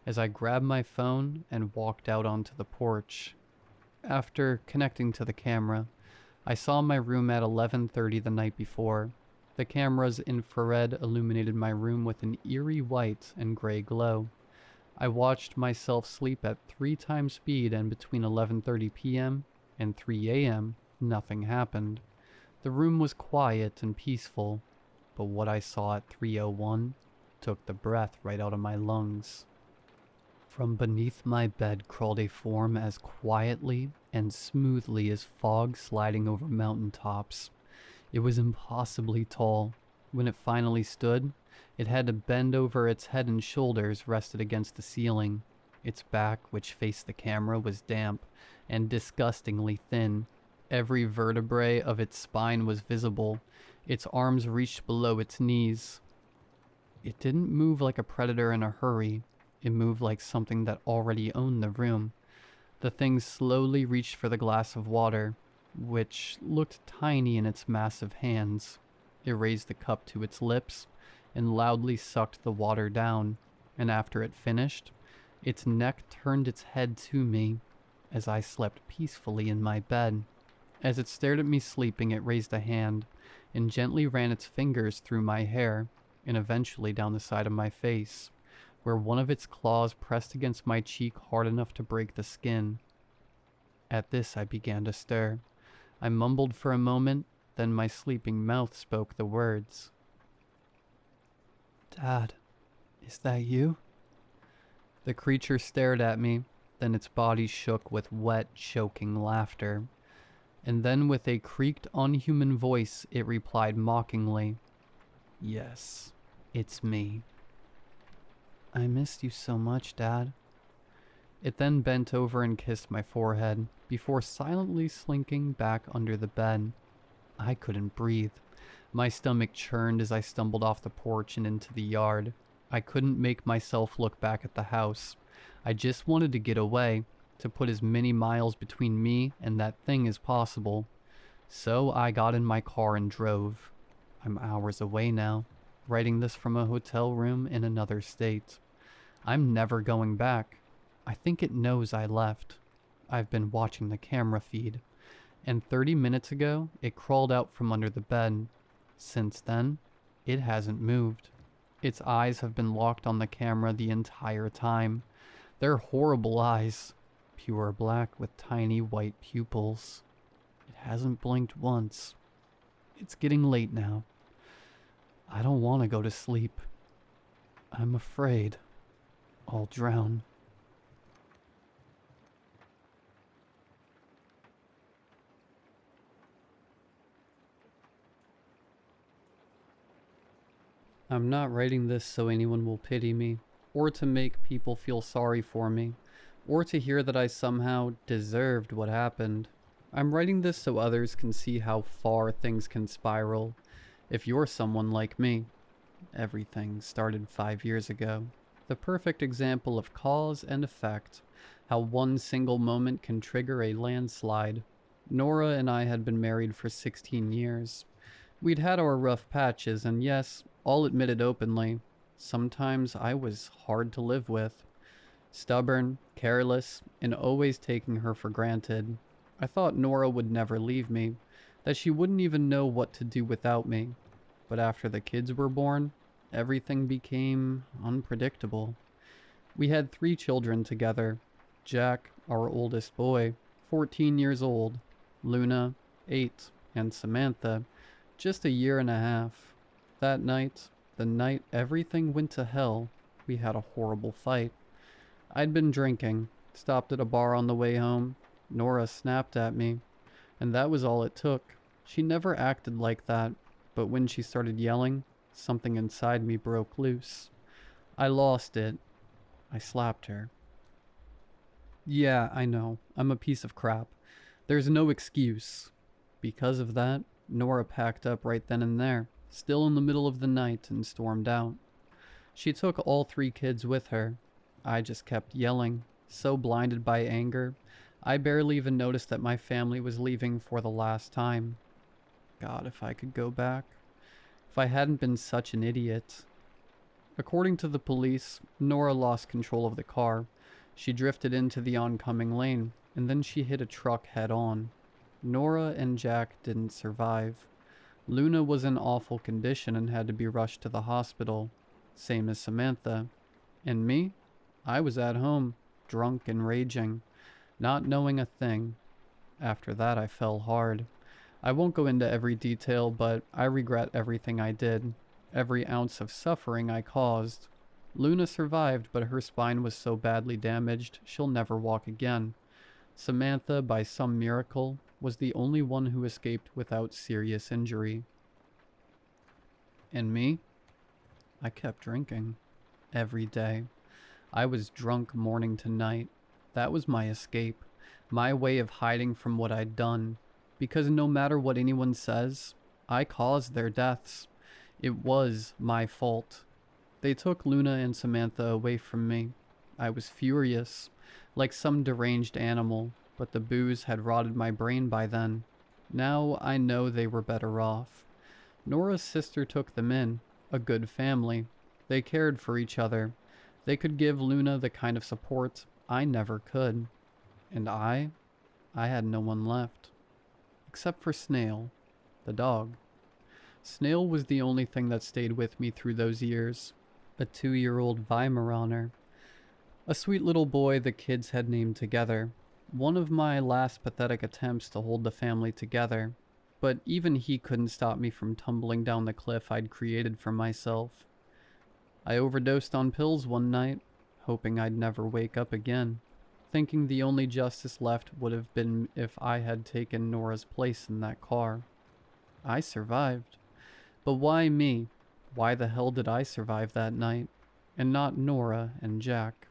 Speaker 1: as I grabbed my phone and walked out onto the porch. After connecting to the camera, I saw my room at 11:30 the night before. The camera's infrared illuminated my room with an eerie white and gray glow. I watched myself sleep at 3 times speed, and between 11:30 p.m. and 3 a.m., nothing happened. The room was quiet and peaceful, but what I saw at 3:01 took the breath right out of my lungs. From beneath my bed crawled a form as quietly and smoothly as fog sliding over mountain tops. It was impossibly tall. When it finally stood, it had to bend over. Its head and shoulders rested against the ceiling. Its back, which faced the camera, was damp and disgustingly thin. Every vertebrae of its spine was visible. Its arms reached below its knees. It didn't move like a predator in a hurry. It moved like something that already owned the room. The thing slowly reached for the glass of water, which looked tiny in its massive hands. It raised the cup to its lips and loudly sucked the water down, and after it finished, its neck turned its head to me as I slept peacefully in my bed. As it stared at me sleeping, it raised a hand and gently ran its fingers through my hair and eventually down the side of my face, where one of its claws pressed against my cheek hard enough to break the skin. At this, I began to stir. I mumbled for a moment, then my sleeping mouth spoke the words. "Dad, is that you?" The creature stared at me, then its body shook with wet, choking laughter. And then with a creaked, unhuman voice, it replied mockingly, "Yes, it's me." "I missed you so much, Dad." It then bent over and kissed my forehead, before silently slinking back under the bed. I couldn't breathe. My stomach churned as I stumbled off the porch and into the yard. I couldn't make myself look back at the house. I just wanted to get away, to put as many miles between me and that thing as possible. So I got in my car and drove. I'm hours away now, writing this from a hotel room in another state. I'm never going back. I think it knows I left. I've been watching the camera feed, and 30 minutes ago, it crawled out from under the bed. Since then, it hasn't moved. Its eyes have been locked on the camera the entire time. They're horrible eyes, pure black with tiny white pupils. It hasn't blinked once. It's getting late now. I don't want to go to sleep. I'm afraid I'll drown. I'm not writing this so anyone will pity me. or to make people feel sorry for me, or to hear that I somehow deserved what happened. I'm writing this so others can see how far things can spiral if you're someone like me. Everything started 5 years ago. The perfect example of cause and effect, how one single moment can trigger a landslide. Nora and I had been married for 16 years. We'd had our rough patches, and yes, I'll admit it openly, sometimes I was hard to live with. Stubborn, careless, and always taking her for granted. I thought Nora would never leave me, that she wouldn't even know what to do without me. But after the kids were born, everything became unpredictable. We had 3 children together. Jack, our oldest boy, 14 years old, Luna, 8, and Samantha, just a year and a half. That night, the night everything went to hell, we had a horrible fight. I'd been drinking, stopped at a bar on the way home. Nora snapped at me, and that was all it took. She never acted like that, but when she started yelling, something inside me broke loose. I lost it. I slapped her. Yeah, I know, I'm a piece of crap. There's no excuse. Because of that, Nora packed up right then and there, still in the middle of the night, and stormed out. She took all 3 kids with her. I just kept yelling, so blinded by anger, I barely even noticed that my family was leaving for the last time. God, if I could go back. If I hadn't been such an idiot. According to the police, Nora lost control of the car. She drifted into the oncoming lane, and then she hit a truck head-on. Nora and Jack didn't survive. Luna was in awful condition and had to be rushed to the hospital, same as Samantha. And me? I was at home, drunk and raging, not knowing a thing. After that, I fell hard. I won't go into every detail, but I regret everything I did, every ounce of suffering I caused. Luna survived, but her spine was so badly damaged, she'll never walk again. Samantha, by some miracle, was the only one who escaped without serious injury. And me? I kept drinking. Every day. I was drunk morning to night. That was my escape. My way of hiding from what I'd done. Because no matter what anyone says, I caused their deaths. It was my fault. They took Luna and Samantha away from me. I was furious, like some deranged animal, but the booze had rotted my brain by then. Now I know they were better off. Nora's sister took them in, a good family. They cared for each other. They could give Luna the kind of support I never could. And I had no one left. Except for Snail, the dog. Snail was the only thing that stayed with me through those years. A 2-year-old Weimaraner. A sweet little boy the kids had named together. One of my last pathetic attempts to hold the family together. But even he couldn't stop me from tumbling down the cliff I'd created for myself. I overdosed on pills one night, hoping I'd never wake up again, thinking the only justice left would have been if I had taken Nora's place in that car. I survived. But why me? Why the hell did I survive that night, and not Nora and Jack?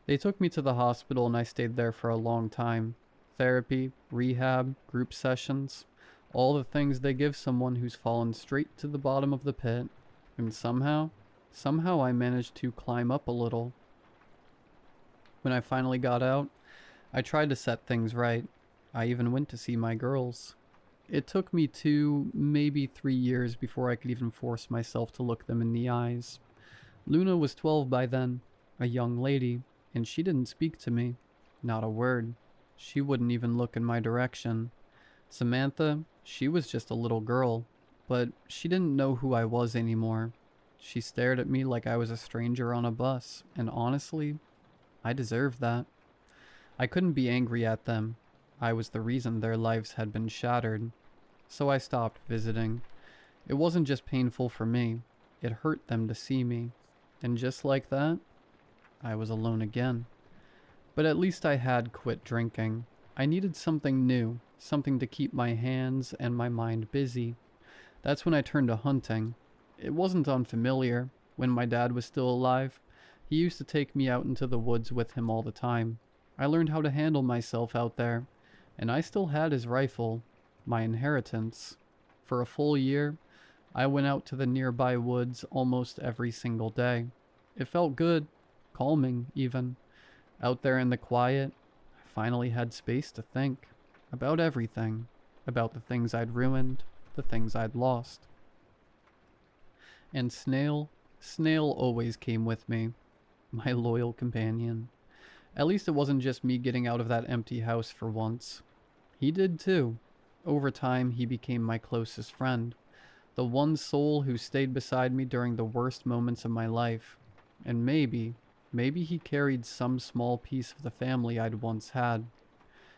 Speaker 1: They took me to the hospital and I stayed there for a long time. Therapy, rehab, group sessions, all the things they give someone who's fallen straight to the bottom of the pit. And somehow I managed to climb up a little. When I finally got out, I tried to set things right. I even went to see my girls. It took me 2, maybe 3 years before I could even force myself to look them in the eyes. Luna was 12 by then, a young lady, and she didn't speak to me. Not a word. She wouldn't even look in my direction. Samantha, she was just a little girl, but she didn't know who I was anymore. She stared at me like I was a stranger on a bus, and honestly, I deserved that. I couldn't be angry at them. I was the reason their lives had been shattered. So I stopped visiting. It wasn't just painful for me, it hurt them to see me. And just like that, I was alone again. But at least I had quit drinking. I needed something new, something to keep my hands and my mind busy. That's when I turned to hunting. It wasn't unfamiliar. When my dad was still alive, He used to take me out into the woods with him all the time. I learned how to handle myself out there, and I still had his rifle, my inheritance. For a full year, I went out to the nearby woods almost every single day. It felt good, calming even. Out there in the quiet, I finally had space to think about everything, about the things I'd ruined, the things I'd lost. And Snail always came with me, my loyal companion. At least it wasn't just me getting out of that empty house for once. He did too. Over time, he became my closest friend, the one soul who stayed beside me during the worst moments of my life. And maybe he carried some small piece of the family I'd once had.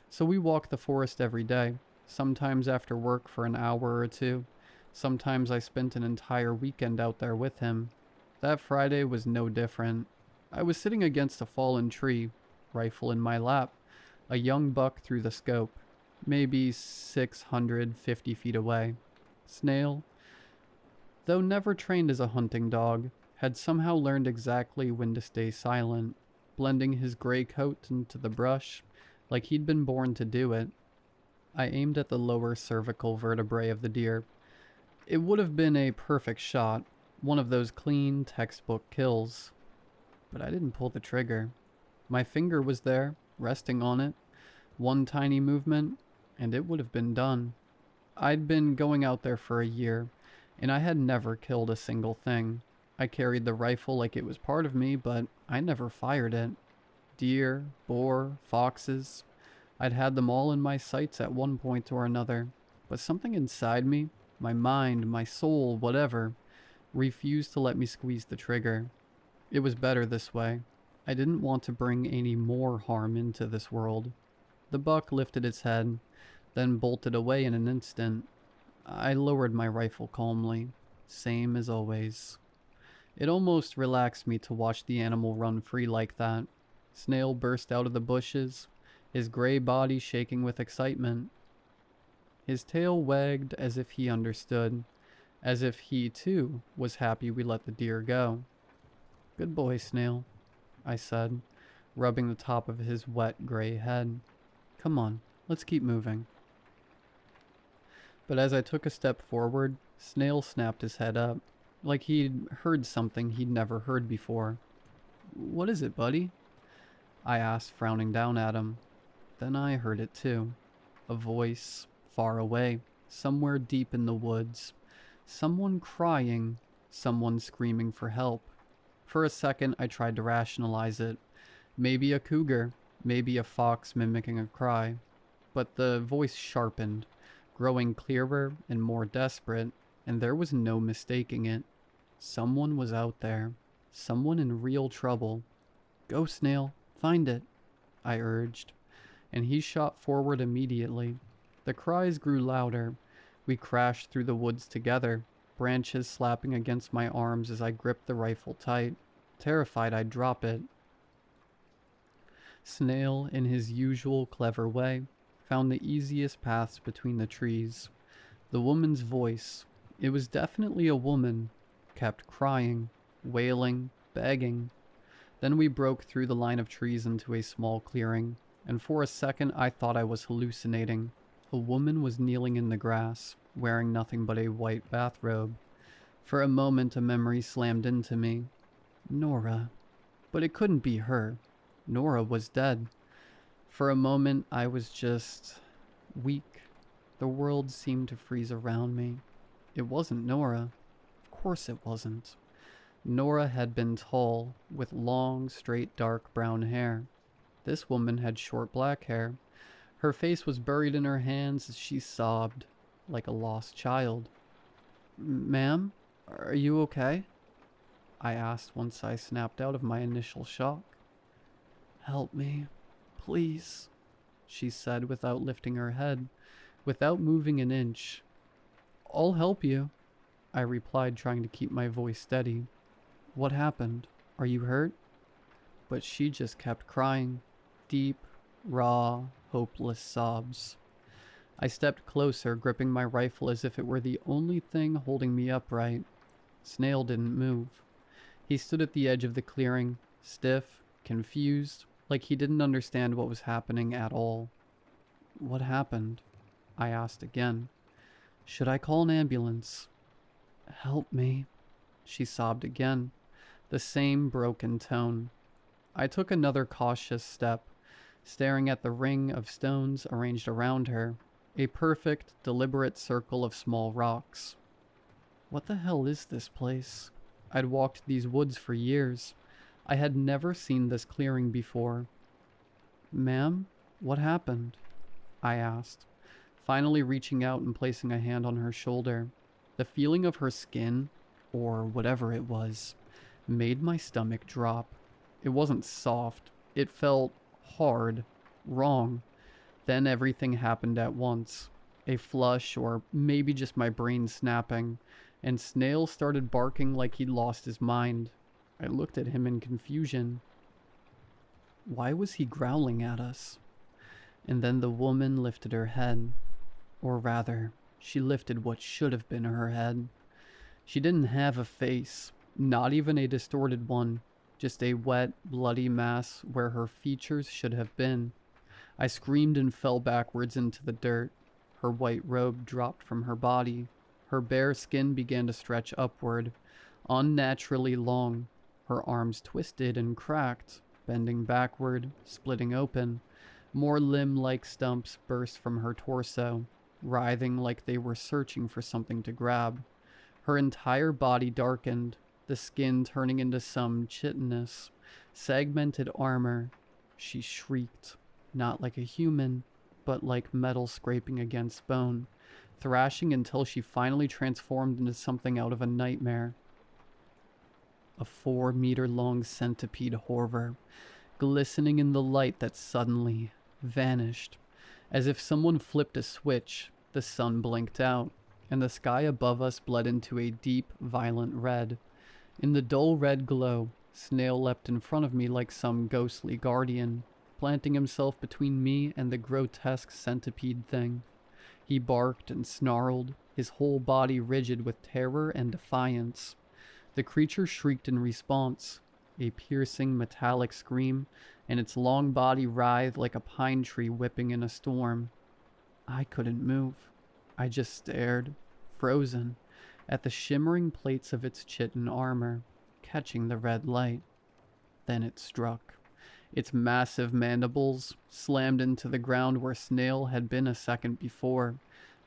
Speaker 1: So we walked the forest every day, sometimes after work for an hour or two. Sometimes I spent an entire weekend out there with him. That Friday was no different. I was sitting against a fallen tree, rifle in my lap, a young buck through the scope, maybe 650 feet away. Snail, though never trained as a hunting dog, had somehow learned exactly when to stay silent, blending his gray coat into the brush like he'd been born to do it. I aimed at the lower cervical vertebrae of the deer. It would have been a perfect shot, one of those clean textbook kills. But I didn't pull the trigger. My finger was there, resting on it. One tiny movement, and it would have been done. I'd been going out there for a year, and I had never killed a single thing. I carried the rifle like it was part of me, but I never fired it. Deer, boar, foxes. I'd had them all in my sights at one point or another, but something inside me, my mind, my soul, whatever, refused to let me squeeze the trigger. It was better this way. I didn't want to bring any more harm into this world. The buck lifted its head, then bolted away in an instant. I lowered my rifle calmly, same as always. It almost relaxed me to watch the animal run free like that. Snail burst out of the bushes, his gray body shaking with excitement. His tail wagged as if he understood, as if he too was happy we let the deer go. "Good boy, Snail," I said, rubbing the top of his wet gray head. "Come on, let's keep moving." But as I took a step forward, Snail snapped his head up, like he'd heard something he'd never heard before. "What is it, buddy?" I asked, frowning down at him. Then I heard it too. A voice, far away, somewhere deep in the woods. Someone crying, someone screaming for help. For a second, I tried to rationalize it. Maybe a cougar, maybe a fox mimicking a cry. But the voice sharpened, growing clearer and more desperate, and there was no mistaking it. Someone was out there. Someone in real trouble. "Go, Snail. Find it," I urged. And he shot forward immediately. The cries grew louder. We crashed through the woods together, branches slapping against my arms as I gripped the rifle tight, terrified I'd drop it. Snail, in his usual clever way, found the easiest paths between the trees. The woman's voice, it was definitely a woman, kept crying, wailing, begging. Then we broke through the line of trees into a small clearing, and for a second I thought I was hallucinating. A woman was kneeling in the grass, wearing nothing but a white bathrobe. For a moment a memory slammed into me. Nora. But it couldn't be her. Nora was dead. For a moment I was just weak. The world seemed to freeze around me. It wasn't Nora. Of course it wasn't. Nora had been tall, with long, straight, dark brown hair. This woman had short black hair. Her face was buried in her hands as she sobbed, like a lost child. "Ma'am, are you okay?" I asked once I snapped out of my initial shock. "Help me, please," she said without lifting her head, without moving an inch. "I'll help you," I replied, trying to keep my voice steady. "What happened? Are you hurt?" But she just kept crying. Deep, raw, hopeless sobs. I stepped closer, gripping my rifle as if it were the only thing holding me upright. Snail didn't move. He stood at the edge of the clearing, stiff, confused, like he didn't understand what was happening at all. "What happened?" I asked again. "Should I call an ambulance?" "Help me," she sobbed again, the same broken tone. I took another cautious step, staring at the ring of stones arranged around her, a perfect, deliberate circle of small rocks. What the hell is this place? I'd walked these woods for years. I had never seen this clearing before. "Ma'am, what happened?" I asked, finally reaching out and placing a hand on her shoulder. The feeling of her skin, or whatever it was, made my stomach drop. It wasn't soft. It felt hard, wrong. Then everything happened at once. A flush, or maybe just my brain snapping, and Snail started barking like he'd lost his mind. I looked at him in confusion. Why was he growling at us? And then the woman lifted her head. Or rather, she lifted what should have been her head. She didn't have a face, not even a distorted one, just a wet, bloody mass where her features should have been. I screamed and fell backwards into the dirt. Her white robe dropped from her body. Her bare skin began to stretch upward, unnaturally long. Her arms twisted and cracked, bending backward, splitting open. More limb-like stumps burst from her torso, writhing like they were searching for something to grab. Her entire body darkened, the skin turning into some chitinous, segmented armor. She shrieked, not like a human, but like metal scraping against bone, thrashing until she finally transformed into something out of a nightmare. A 4-meter-long centipede horror, glistening in the light that suddenly vanished. As if someone flipped a switch, the sun blinked out, and the sky above us bled into a deep, violent red. In the dull red glow, Snail leapt in front of me like some ghostly guardian, planting himself between me and the grotesque centipede thing. He barked and snarled, his whole body rigid with terror and defiance. The creature shrieked in response, a piercing metallic scream, and its long body writhed like a pine tree whipping in a storm. I couldn't move. I just stared, frozen, at the shimmering plates of its chitin armor, catching the red light. Then it struck. Its massive mandibles slammed into the ground where Snail had been a second before,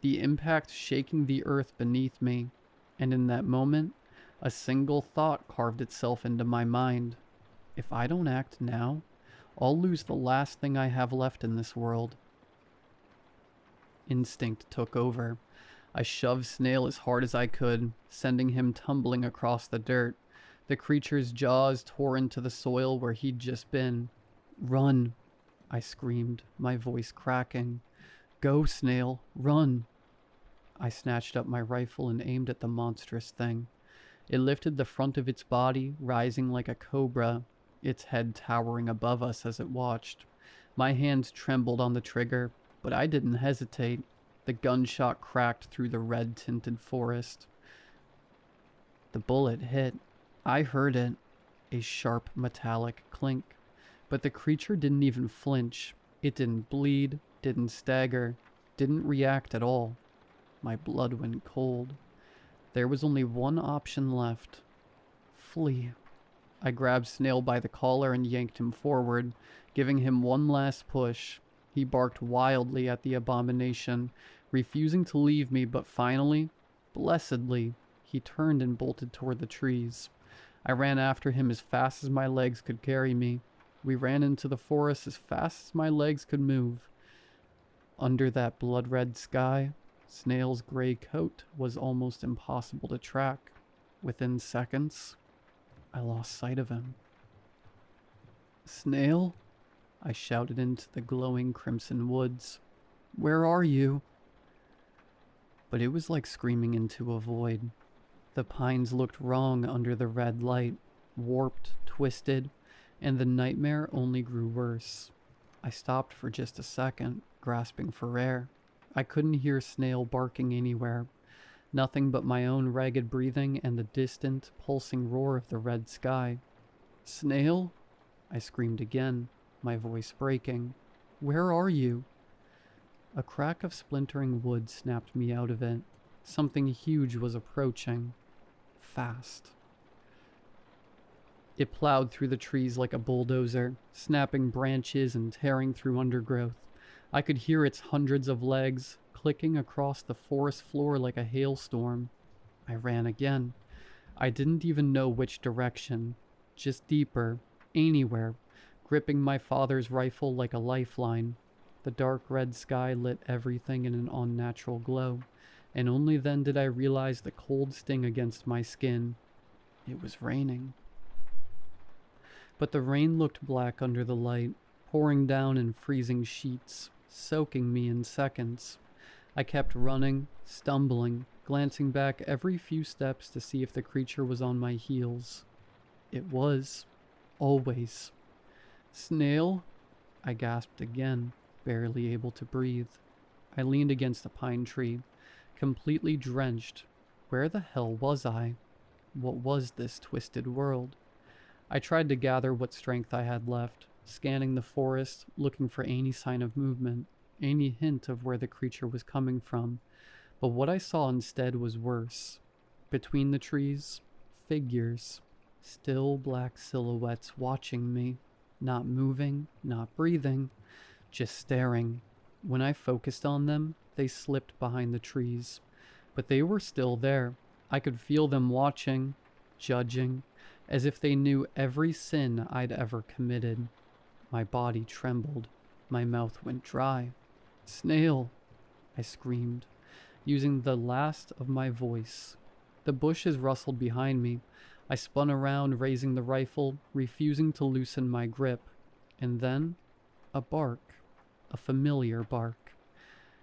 Speaker 1: the impact shaking the earth beneath me, and in that moment, a single thought carved itself into my mind. If I don't act now, I'll lose the last thing I have left in this world. Instinct took over. I shoved Snail as hard as I could, sending him tumbling across the dirt. The creature's jaws tore into the soil where he'd just been. "Run!" I screamed, my voice cracking. "Go, Snail, run!" I snatched up my rifle and aimed at the monstrous thing. It lifted the front of its body, rising like a cobra, its head towering above us as it watched. My hands trembled on the trigger, but I didn't hesitate. The gunshot cracked through the red-tinted forest. The bullet hit. I heard it, a sharp metallic clink. But the creature didn't even flinch. It didn't bleed, didn't stagger, didn't react at all. My blood went cold. There was only one option left. Flee. I grabbed Snail by the collar and yanked him forward, giving him one last push. He barked wildly at the abomination, refusing to leave me, but finally, blessedly, he turned and bolted toward the trees. I ran after him as fast as my legs could carry me. We ran into the forest as fast as my legs could move. Under that blood-red sky, Snail's gray coat was almost impossible to track. Within seconds, I lost sight of him. "Snail?" I shouted into the glowing crimson woods. "Where are you?" But it was like screaming into a void. The pines looked wrong under the red light, warped, twisted, and the nightmare only grew worse. I stopped for just a second, grasping for air. I couldn't hear Snail barking anywhere. Nothing but my own ragged breathing and the distant, pulsing roar of the red sky. "Snail?" I screamed again, my voice breaking. Where are you? A crack of splintering wood snapped me out of it. Something huge was approaching. Fast. It plowed through the trees like a bulldozer, snapping branches and tearing through undergrowth. I could hear its hundreds of legs clicking across the forest floor like a hailstorm. I ran again. I didn't even know which direction. Just deeper, anywhere, gripping my father's rifle like a lifeline. The dark red sky lit everything in an unnatural glow, and only then did I realize the cold sting against my skin. It was raining. But the rain looked black under the light, pouring down in freezing sheets, soaking me in seconds. I kept running, stumbling, glancing back every few steps to see if the creature was on my heels. It was. Always. Snail? I gasped again, barely able to breathe. I leaned against a pine tree, completely drenched. Where the hell was I? What was this twisted world? I tried to gather what strength I had left, scanning the forest, looking for any sign of movement, any hint of where the creature was coming from. But what I saw instead was worse. Between the trees, figures, still black silhouettes watching me, not moving, not breathing, just staring. When I focused on them, they slipped behind the trees. But they were still there. I could feel them watching, judging, as if they knew every sin I'd ever committed. My body trembled. My mouth went dry. Snail! I screamed, using the last of my voice. The bushes rustled behind me. I spun around, raising the rifle, refusing to loosen my grip. And then, a bark. A familiar bark.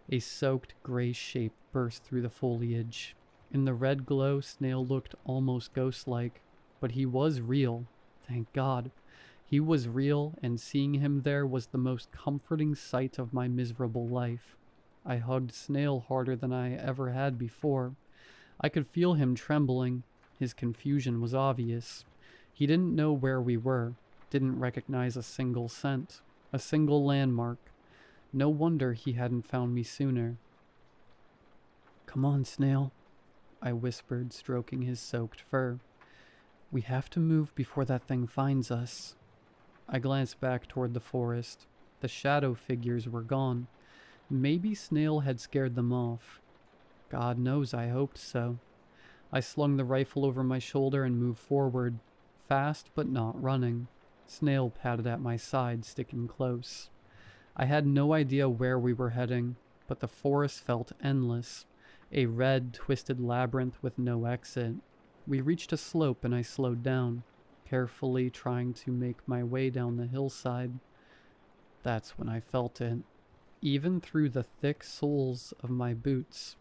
Speaker 1: A soaked gray shape burst through the foliage. In the red glow, Snail looked almost ghost-like. But he was real, thank God. He was real, and seeing him there was the most comforting sight of my miserable life. I hugged Snail harder than I ever had before. I could feel him trembling. His confusion was obvious. He didn't know where we were, didn't recognize a single scent, a single landmark. No wonder he hadn't found me sooner. Come on, Snail, I whispered, stroking his soaked fur. We have to move before that thing finds us. I glanced back toward the forest. The shadow figures were gone. Maybe Snail had scared them off. God knows I hoped so. I slung the rifle over my shoulder and moved forward, fast but not running. Snail padded at my side, sticking close. I had no idea where we were heading, but the forest felt endless, a red, twisted labyrinth with no exit. We reached a slope and I slowed down, carefully trying to make my way down the hillside. That's when I felt it, even through the thick soles of my boots.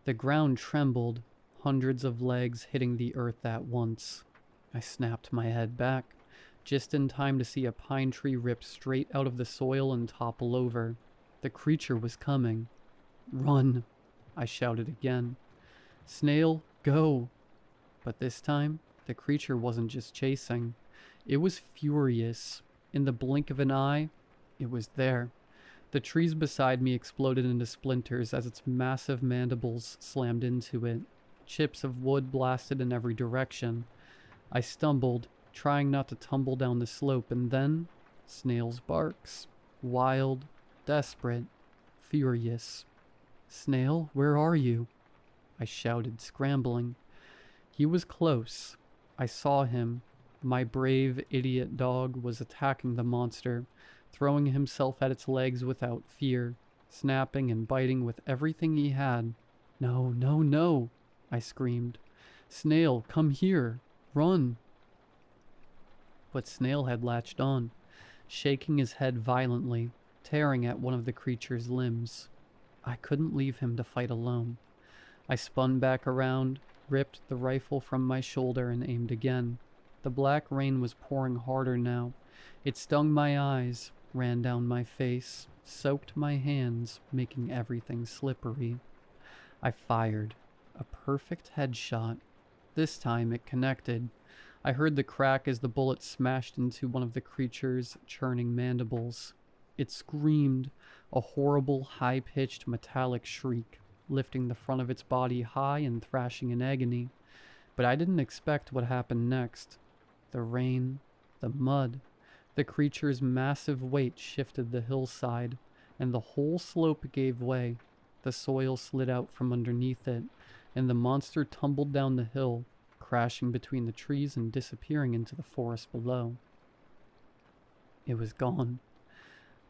Speaker 1: The ground trembled, hundreds of legs hitting the earth at once. I snapped my head back, just in time to see a pine tree rip straight out of the soil and topple over. The creature was coming. Run, I shouted again. Snail, go! But this time, the creature wasn't just chasing. It was furious. In the blink of an eye, it was there. The trees beside me exploded into splinters as its massive mandibles slammed into it. Chips of wood blasted in every direction. I stumbled, trying not to tumble down the slope, and then Snail's barks. Wild, desperate, furious. Snail, where are you? I shouted, scrambling. He was close. I saw him. My brave, idiot dog was attacking the monster, throwing himself at its legs without fear, snapping and biting with everything he had. No, no, no, I screamed. Snail, come here. Run. But Snail had latched on, shaking his head violently, tearing at one of the creature's limbs. I couldn't leave him to fight alone. I spun back around, ripped the rifle from my shoulder, and aimed again. The black rain was pouring harder now. It stung my eyes, ran down my face, soaked my hands, making everything slippery. I fired. A perfect headshot. This time it connected. I heard the crack as the bullet smashed into one of the creature's churning mandibles. It screamed, a horrible, high-pitched metallic shriek, lifting the front of its body high and thrashing in agony. But I didn't expect what happened next. The rain, the mud, the creature's massive weight shifted the hillside, and the whole slope gave way. The soil slid out from underneath it, and the monster tumbled down the hill, crashing between the trees and disappearing into the forest below. It was gone.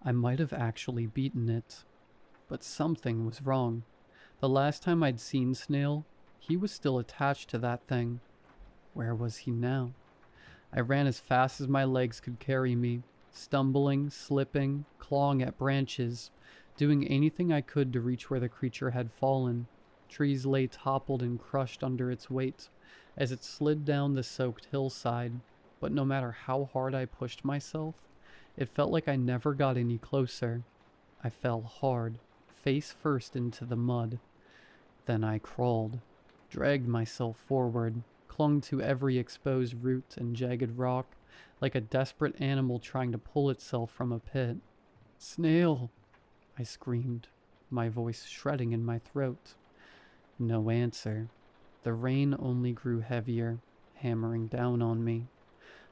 Speaker 1: I might have actually beaten it. But something was wrong. The last time I'd seen Snail, he was still attached to that thing. Where was he now? I ran as fast as my legs could carry me, stumbling, slipping, clawing at branches, doing anything I could to reach where the creature had fallen. Trees lay toppled and crushed under its weight as it slid down the soaked hillside, but no matter how hard I pushed myself, it felt like I never got any closer. I fell hard, face first into the mud. Then I crawled, dragged myself forward, clung to every exposed root and jagged rock, like a desperate animal trying to pull itself from a pit. "Snail!" I screamed, my voice shredding in my throat. No answer. The rain only grew heavier, hammering down on me.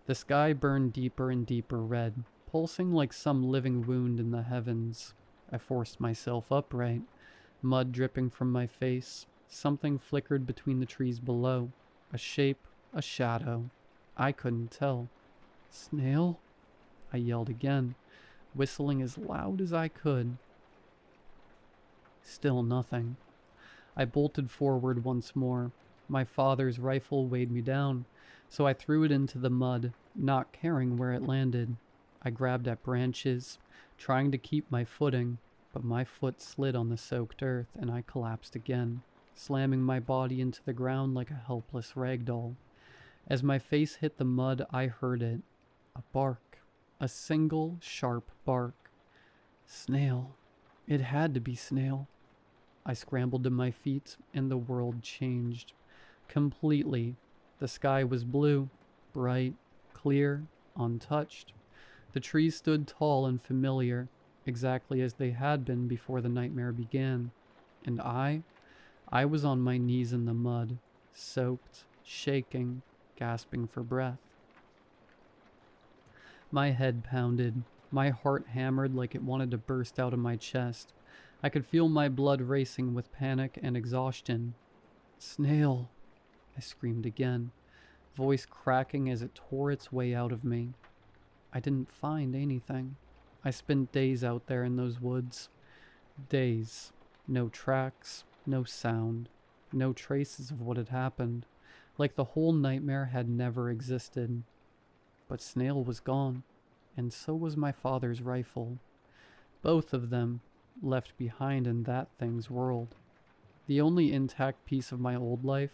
Speaker 1: The sky burned deeper and deeper red, pulsing like some living wound in the heavens. I forced myself upright, mud dripping from my face. Something flickered between the trees below. A shape, a shadow. I couldn't tell. "Snail?" I yelled again, whistling as loud as I could. Still nothing. I bolted forward once more. My father's rifle weighed me down, so I threw it into the mud, not caring where it landed. I grabbed at branches, trying to keep my footing, but my foot slid on the soaked earth and I collapsed again, slamming my body into the ground like a helpless ragdoll. As my face hit the mud, I heard it. A bark. A single, sharp bark. Snail. It had to be Snail. I scrambled to my feet, and the world changed. Completely. The sky was blue, bright, clear, untouched. The trees stood tall and familiar, exactly as they had been before the nightmare began. And I was on my knees in the mud, soaked, shaking, gasping for breath. My head pounded. My heart hammered like it wanted to burst out of my chest. I could feel my blood racing with panic and exhaustion. "Snail!" I screamed again, voice cracking as it tore its way out of me. I didn't find anything. I spent days out there in those woods. Days. No tracks, no sound, no traces of what had happened, like the whole nightmare had never existed. But Snail was gone, and so was my father's rifle. Both of them left behind in that thing's world. The only intact piece of my old life,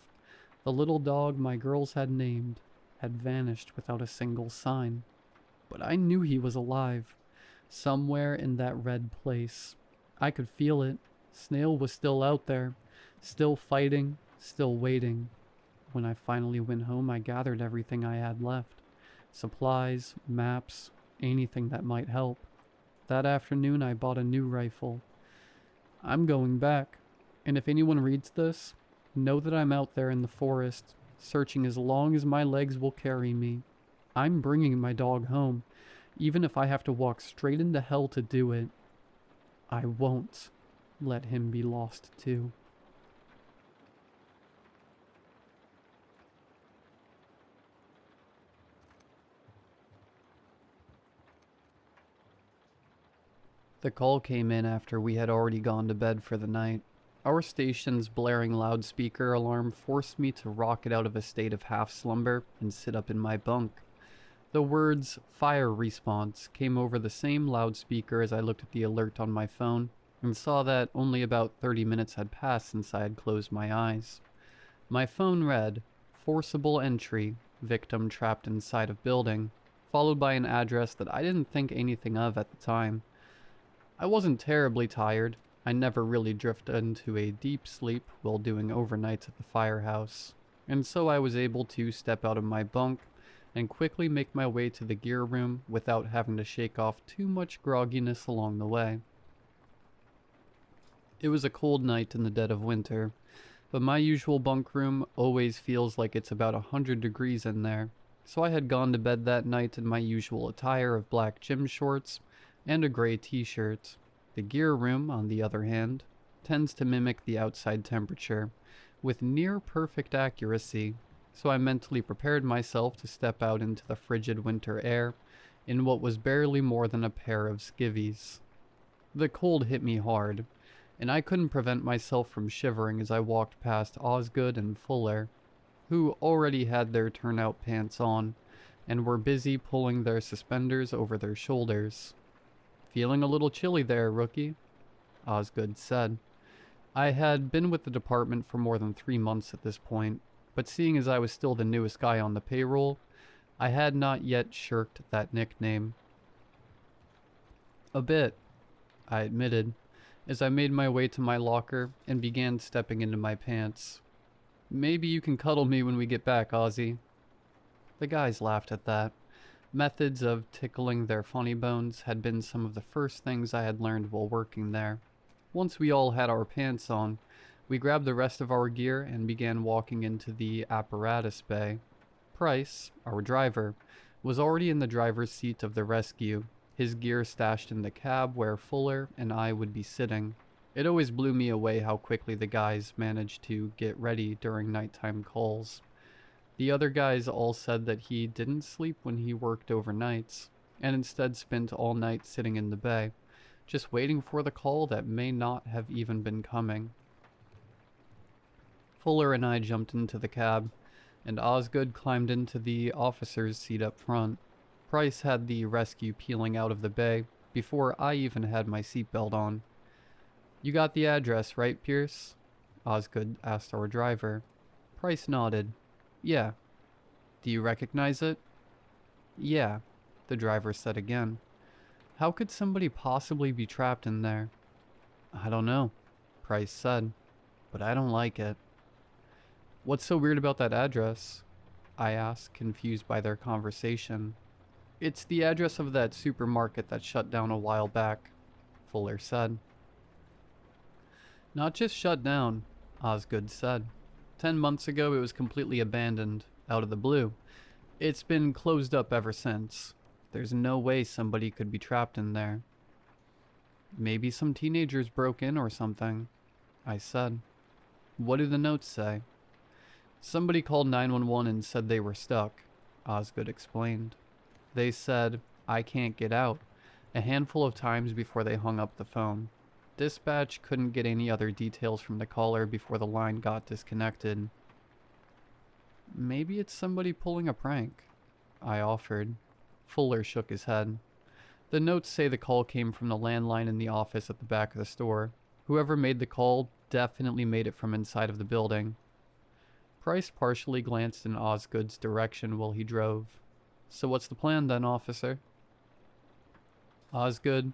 Speaker 1: the little dog my girls had named, had vanished without a single sign. But I knew he was alive, somewhere in that red place. I could feel it. Snail was still out there, still fighting, still waiting. When I finally went home, I gathered everything I had left. Supplies, maps, anything that might help. That afternoon, I bought a new rifle. I'm going back, and if anyone reads this, know that I'm out there in the forest, searching as long as my legs will carry me. I'm bringing my dog home, even if I have to walk straight into hell to do it. I won't let him be lost too. The call came in after we had already gone to bed for the night. Our station's blaring loudspeaker alarm forced me to rocket out of a state of half slumber and sit up in my bunk. The words "fire response" came over the same loudspeaker as I looked at the alert on my phone and saw that only about 30 minutes had passed since I had closed my eyes. My phone read, "Forcible entry, victim trapped inside of building," followed by an address that I didn't think anything of at the time. I wasn't terribly tired. I never really drifted into a deep sleep while doing overnights at the firehouse, and so I was able to step out of my bunk, and quickly make my way to the gear room without having to shake off too much grogginess along the way. It was a cold night in the dead of winter, but my usual bunk room always feels like it's about 100 degrees in there, so I had gone to bed that night in my usual attire of black gym shorts and a gray t-shirt. The gear room, on the other hand, tends to mimic the outside temperature with near perfect accuracy, so I mentally prepared myself to step out into the frigid winter air in what was barely more than a pair of skivvies. The cold hit me hard, and I couldn't prevent myself from shivering as I walked past Osgood and Fuller, who already had their turnout pants on and were busy pulling their suspenders over their shoulders. "Feeling a little chilly there, rookie," Osgood said. I had been with the department for more than 3 months at this point, but seeing as I was still the newest guy on the payroll, I had not yet shirked that nickname. "A bit," I admitted, as I made my way to my locker and began stepping into my pants. "Maybe you can cuddle me when we get back, Ozzy." The guys laughed at that. Methods of tickling their funny bones had been some of the first things I had learned while working there. Once we all had our pants on, we grabbed the rest of our gear and began walking into the apparatus bay. Price, our driver, was already in the driver's seat of the rescue, his gear stashed in the cab where Fuller and I would be sitting. It always blew me away how quickly the guys managed to get ready during nighttime calls. The other guys all said that he didn't sleep when he worked overnights, and instead spent all night sitting in the bay, just waiting for the call that may not have even been coming. Fuller and I jumped into the cab, and Osgood climbed into the officer's seat up front. Price had the rescue peeling out of the bay before I even had my seatbelt on. "You got the address, right, Pierce?" Osgood asked our driver. Price nodded. "Yeah." "Do you recognize it?" "Yeah," the driver said again. "How could somebody possibly be trapped in there?" "I don't know," Price said, "but I don't like it." "What's so weird about that address?" I asked, confused by their conversation. "It's the address of that supermarket that shut down a while back," Fuller said. "Not just shut down," Osgood said. 10 months ago it was completely abandoned, out of the blue. It's been closed up ever since. There's no way somebody could be trapped in there." "Maybe some teenagers broke in or something," I said. "What do the notes say?" "Somebody called 911 and said they were stuck," Osgood explained. "They said, 'I can't get out,' a handful of times before they hung up the phone. Dispatch couldn't get any other details from the caller before the line got disconnected." "Maybe it's somebody pulling a prank," I offered. Fuller shook his head. "The notes say the call came from the landline in the office at the back of the store. Whoever made the call definitely made it from inside of the building." Price partially glanced in Osgood's direction while he drove. "So what's the plan then, officer?" Osgood,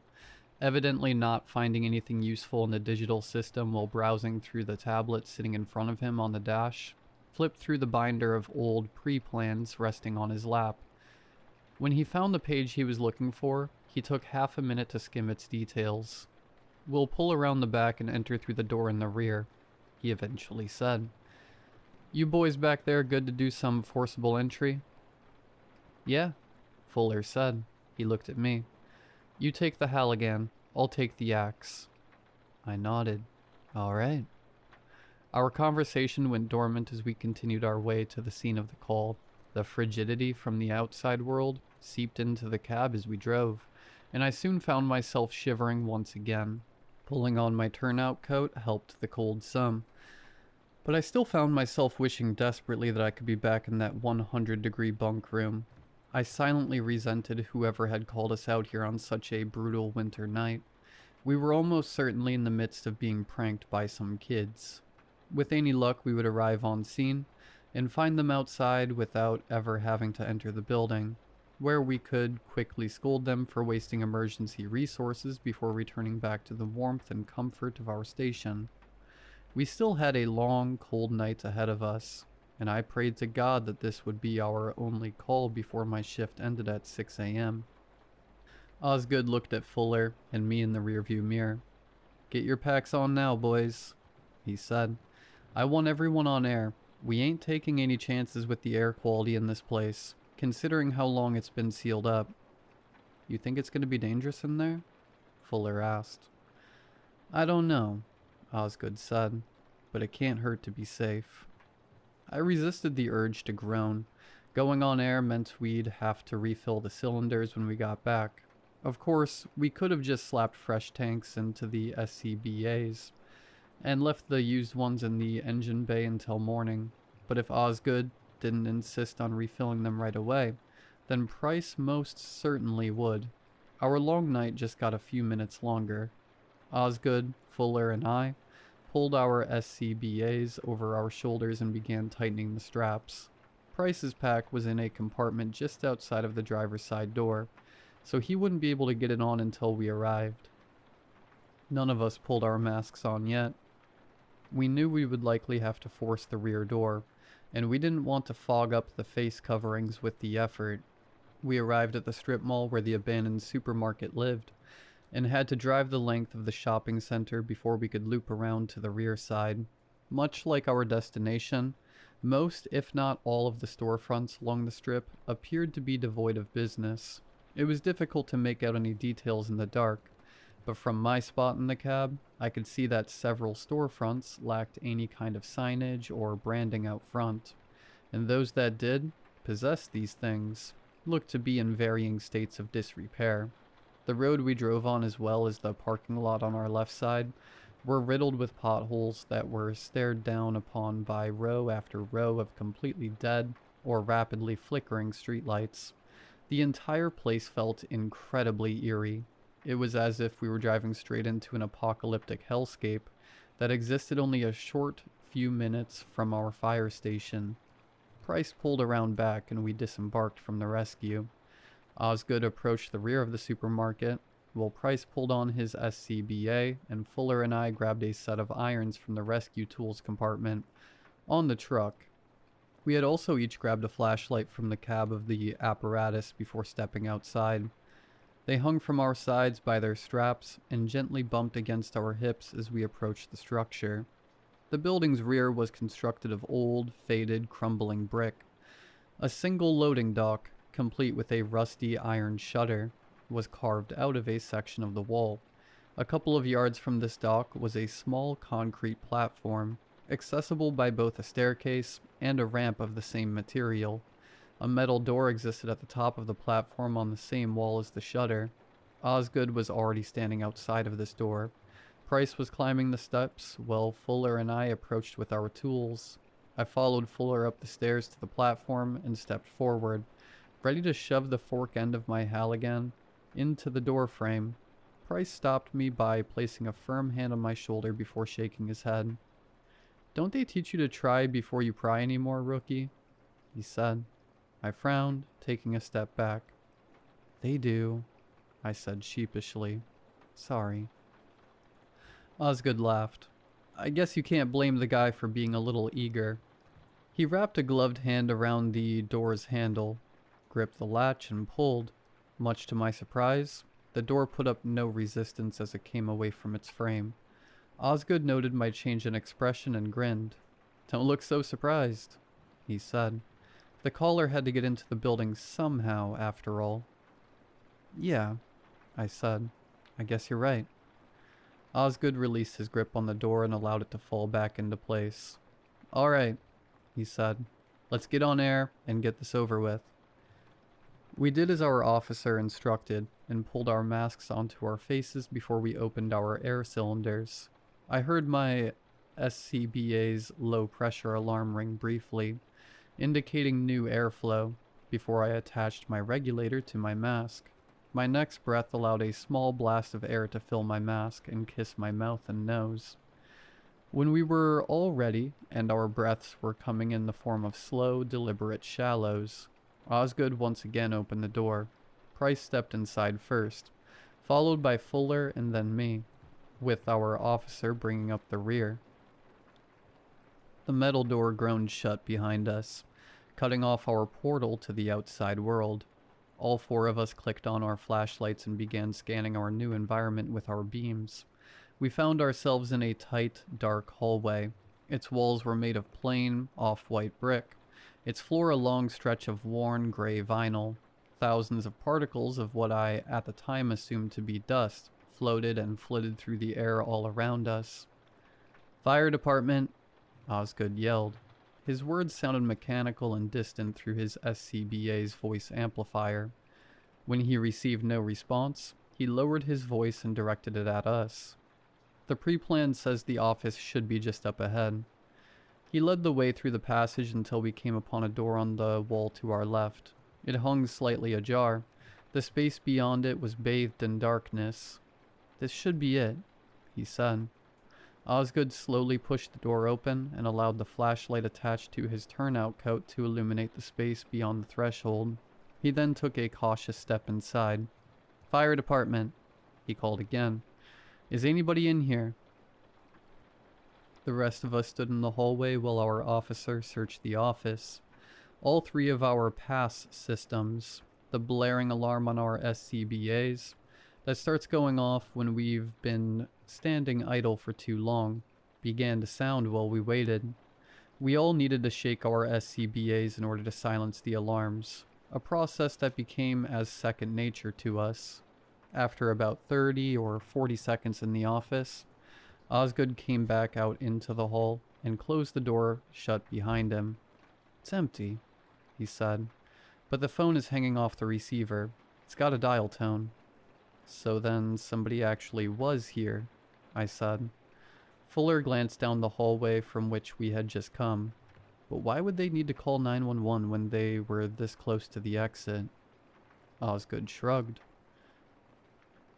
Speaker 1: evidently not finding anything useful in the digital system while browsing through the tablet sitting in front of him on the dash, flipped through the binder of old pre-plans resting on his lap. When he found the page he was looking for, he took half a minute to skim its details. "We'll pull around the back and enter through the door in the rear," he eventually said. "You boys back there good to do some forcible entry?" "Yeah," Fuller said. He looked at me. "You take the Halligan, I'll take the axe." I nodded. "All right." Our conversation went dormant as we continued our way to the scene of the call. The frigidity from the outside world seeped into the cab as we drove, and I soon found myself shivering once again. Pulling on my turnout coat helped the cold some, but I still found myself wishing desperately that I could be back in that 100-degree bunk room. I silently resented whoever had called us out here on such a brutal winter night. We were almost certainly in the midst of being pranked by some kids. With any luck, we would arrive on scene and find them outside without ever having to enter the building, where we could quickly scold them for wasting emergency resources before returning back to the warmth and comfort of our station. We still had a long, cold night ahead of us, and I prayed to God that this would be our only call before my shift ended at 6 a.m. Osgood looked at Fuller and me in the rearview mirror. "Get your packs on now, boys," he said. "I want everyone on air. We ain't taking any chances with the air quality in this place, considering how long it's been sealed up." "You think it's going to be dangerous in there?" Fuller asked. "I don't know," Osgood said, "but it can't hurt to be safe." I resisted the urge to groan. Going on air meant we'd have to refill the cylinders when we got back. Of course, we could have just slapped fresh tanks into the SCBAs and left the used ones in the engine bay until morning, but if Osgood didn't insist on refilling them right away, then Price most certainly would. Our long night just got a few minutes longer. Osgood, Fuller, and I pulled our SCBAs over our shoulders and began tightening the straps. Price's pack was in a compartment just outside of the driver's side door, so he wouldn't be able to get it on until we arrived. None of us pulled our masks on yet. We knew we would likely have to force the rear door, and we didn't want to fog up the face coverings with the effort. We arrived at the strip mall where the abandoned supermarket lived, and had to drive the length of the shopping center before we could loop around to the rear side. Much like our destination, most, if not all, of the storefronts along the strip appeared to be devoid of business. It was difficult to make out any details in the dark, but from my spot in the cab, I could see that several storefronts lacked any kind of signage or branding out front, and those that did possess these things looked to be in varying states of disrepair. The road we drove on, as well as the parking lot on our left side, were riddled with potholes that were stared down upon by row after row of completely dead or rapidly flickering streetlights. The entire place felt incredibly eerie. It was as if we were driving straight into an apocalyptic hellscape that existed only a short few minutes from our fire station. Price pulled around back and we disembarked from the rescue. Osgood approached the rear of the supermarket, while Price pulled on his SCBA, and Fuller and I grabbed a set of irons from the rescue tools compartment on the truck. We had also each grabbed a flashlight from the cab of the apparatus before stepping outside. They hung from our sides by their straps and gently bumped against our hips as we approached the structure. The building's rear was constructed of old, faded, crumbling brick. A single loading dock, complete with a rusty iron shutter, was carved out of a section of the wall. A couple of yards from this dock was a small concrete platform, accessible by both a staircase and a ramp of the same material. A metal door existed at the top of the platform on the same wall as the shutter. Osgood was already standing outside of this door. Price was climbing the steps, while Fuller and I approached with our tools. I followed Fuller up the stairs to the platform and stepped forward, ready to shove the fork end of my Halligan into the door frame. Price stopped me by placing a firm hand on my shoulder before shaking his head. "Don't they teach you to try before you pry anymore, rookie?" he said. I frowned, taking a step back. "They do," I said sheepishly. "Sorry." Osgood laughed. "I guess you can't blame the guy for being a little eager." He wrapped a gloved hand around the door's handle, gripped the latch, and pulled. Much to my surprise, the door put up no resistance as it came away from its frame. Osgood noted my change in expression and grinned. "Don't look so surprised," he said. "The caller had to get into the building somehow, after all." "Yeah," I said. "I guess you're right." Osgood released his grip on the door and allowed it to fall back into place. "All right," he said. "Let's get on air and get this over with." We did as our officer instructed and pulled our masks onto our faces before we opened our air cylinders. I heard my SCBA's low pressure alarm ring briefly, indicating new airflow, before I attached my regulator to my mask. My next breath allowed a small blast of air to fill my mask and kiss my mouth and nose. When we were all ready, and our breaths were coming in the form of slow, deliberate shallows, Osgood once again opened the door. Price stepped inside first, followed by Fuller and then me, with our officer bringing up the rear. The metal door groaned shut behind us, cutting off our portal to the outside world. All four of us clicked on our flashlights and began scanning our new environment with our beams. We found ourselves in a tight, dark hallway. Its walls were made of plain, off-white brick. Its floor a long stretch of worn, gray vinyl. Thousands of particles of what I, at the time, assumed to be dust floated and flitted through the air all around us. "Fire department!" Osgood yelled. His words sounded mechanical and distant through his SCBA's voice amplifier. When he received no response, he lowered his voice and directed it at us. "The pre-plan says the office should be just up ahead." He led the way through the passage until we came upon a door on the wall to our left. It hung slightly ajar. The space beyond it was bathed in darkness. "This should be it," he said. Osgood slowly pushed the door open and allowed the flashlight attached to his turnout coat to illuminate the space beyond the threshold. He then took a cautious step inside. "Fire department," he called again. "Is anybody in here?" The rest of us stood in the hallway while our officer searched the office. All three of our pass systems, the blaring alarm on our SCBAs, that starts going off when we've been standing idle for too long, began to sound while we waited. We all needed to shake our SCBAs in order to silence the alarms, a process that became as second nature to us. After about 30 or 40 seconds in the office, Osgood came back out into the hall and closed the door shut behind him. "It's empty," he said, "but the phone is hanging off the receiver. It's got a dial tone." "So then somebody actually was here," I said. Fuller glanced down the hallway from which we had just come. But why would they need to call 911 when they were this close to the exit? Osgood shrugged.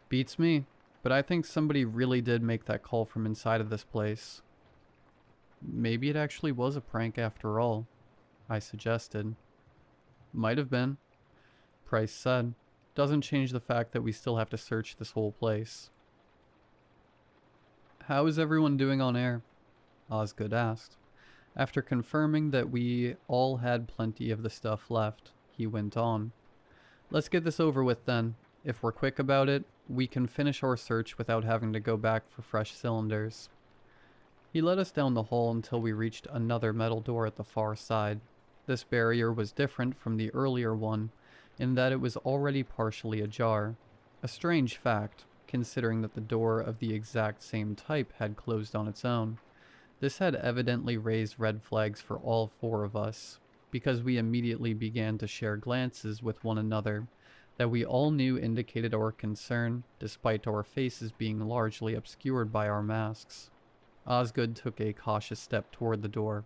Speaker 1: "Beats me, but I think somebody really did make that call from inside of this place." "Maybe it actually was a prank after all," I suggested. "Might have been," Price said. "Doesn't change the fact that we still have to search this whole place." "How is everyone doing on air?" Osgood asked. After confirming that we all had plenty of the stuff left, he went on. "Let's get this over with then. If we're quick about it, we can finish our search without having to go back for fresh cylinders." He led us down the hall until we reached another metal door at the far side. This barrier was different from the earlier one in that it was already partially ajar. A strange fact, considering that the door of the exact same type had closed on its own. This had evidently raised red flags for all four of us, because we immediately began to share glances with one another that we all knew indicated our concern, despite our faces being largely obscured by our masks. Osgood took a cautious step toward the door.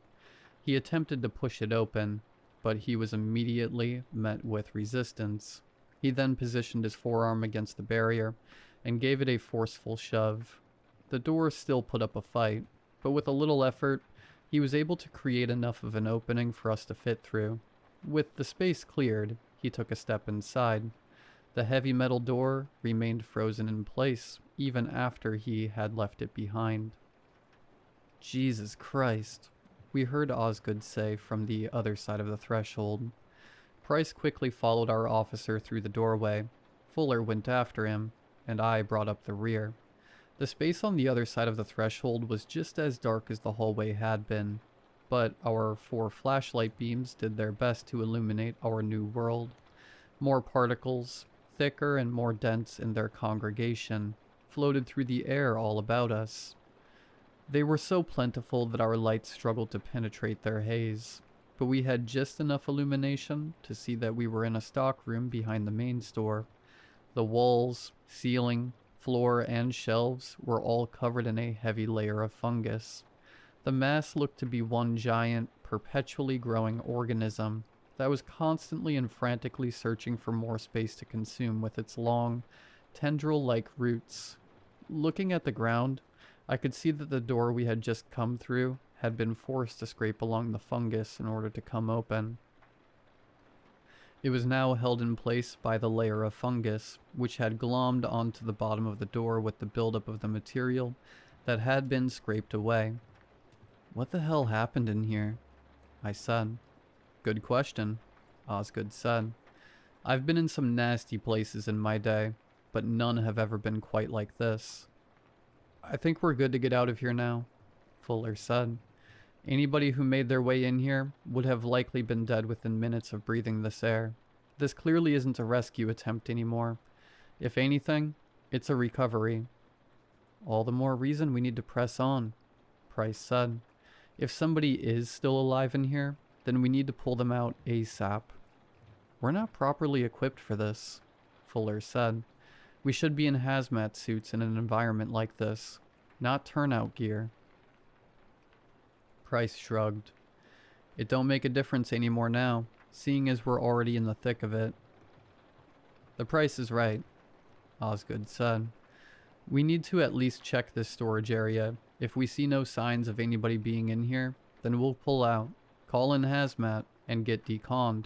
Speaker 1: He attempted to push it open, but he was immediately met with resistance. He then positioned his forearm against the barrier and gave it a forceful shove. The door still put up a fight, but with a little effort, he was able to create enough of an opening for us to fit through. With the space cleared, he took a step inside. The heavy metal door remained frozen in place even after he had left it behind. "Jesus Christ," we heard Osgood say from the other side of the threshold. Price quickly followed our officer through the doorway. Fuller went after him, and I brought up the rear. The space on the other side of the threshold was just as dark as the hallway had been, but our 4 flashlight beams did their best to illuminate our new world. More particles, thicker and more dense in their congregation, floated through the air all about us. They were so plentiful that our lights struggled to penetrate their haze, but we had just enough illumination to see that we were in a stockroom behind the main store. The walls, ceiling, floor, and shelves were all covered in a heavy layer of fungus. The mass looked to be one giant, perpetually growing organism that was constantly and frantically searching for more space to consume with its long, tendril-like roots. Looking at the ground, I could see that the door we had just come through had been forced to scrape along the fungus in order to come open. It was now held in place by the layer of fungus, which had glommed onto the bottom of the door with the buildup of the material that had been scraped away. What the hell happened in here? I said. Good question, Osgood said. I've been in some nasty places in my day, but none have ever been quite like this. I think we're good to get out of here now, Fuller said. Anybody who made their way in here would have likely been dead within minutes of breathing this air. This clearly isn't a rescue attempt anymore. If anything, it's a recovery. All the more reason we need to press on, Price said. If somebody is still alive in here, then we need to pull them out ASAP. We're not properly equipped for this, Fuller said. We should be in hazmat suits in an environment like this, not turnout gear. Price shrugged. It don't make a difference anymore now, seeing as we're already in the thick of it. The Price is right, Osgood said. We need to at least check this storage area. If we see no signs of anybody being in here, then we'll pull out, call in hazmat, and get deconned.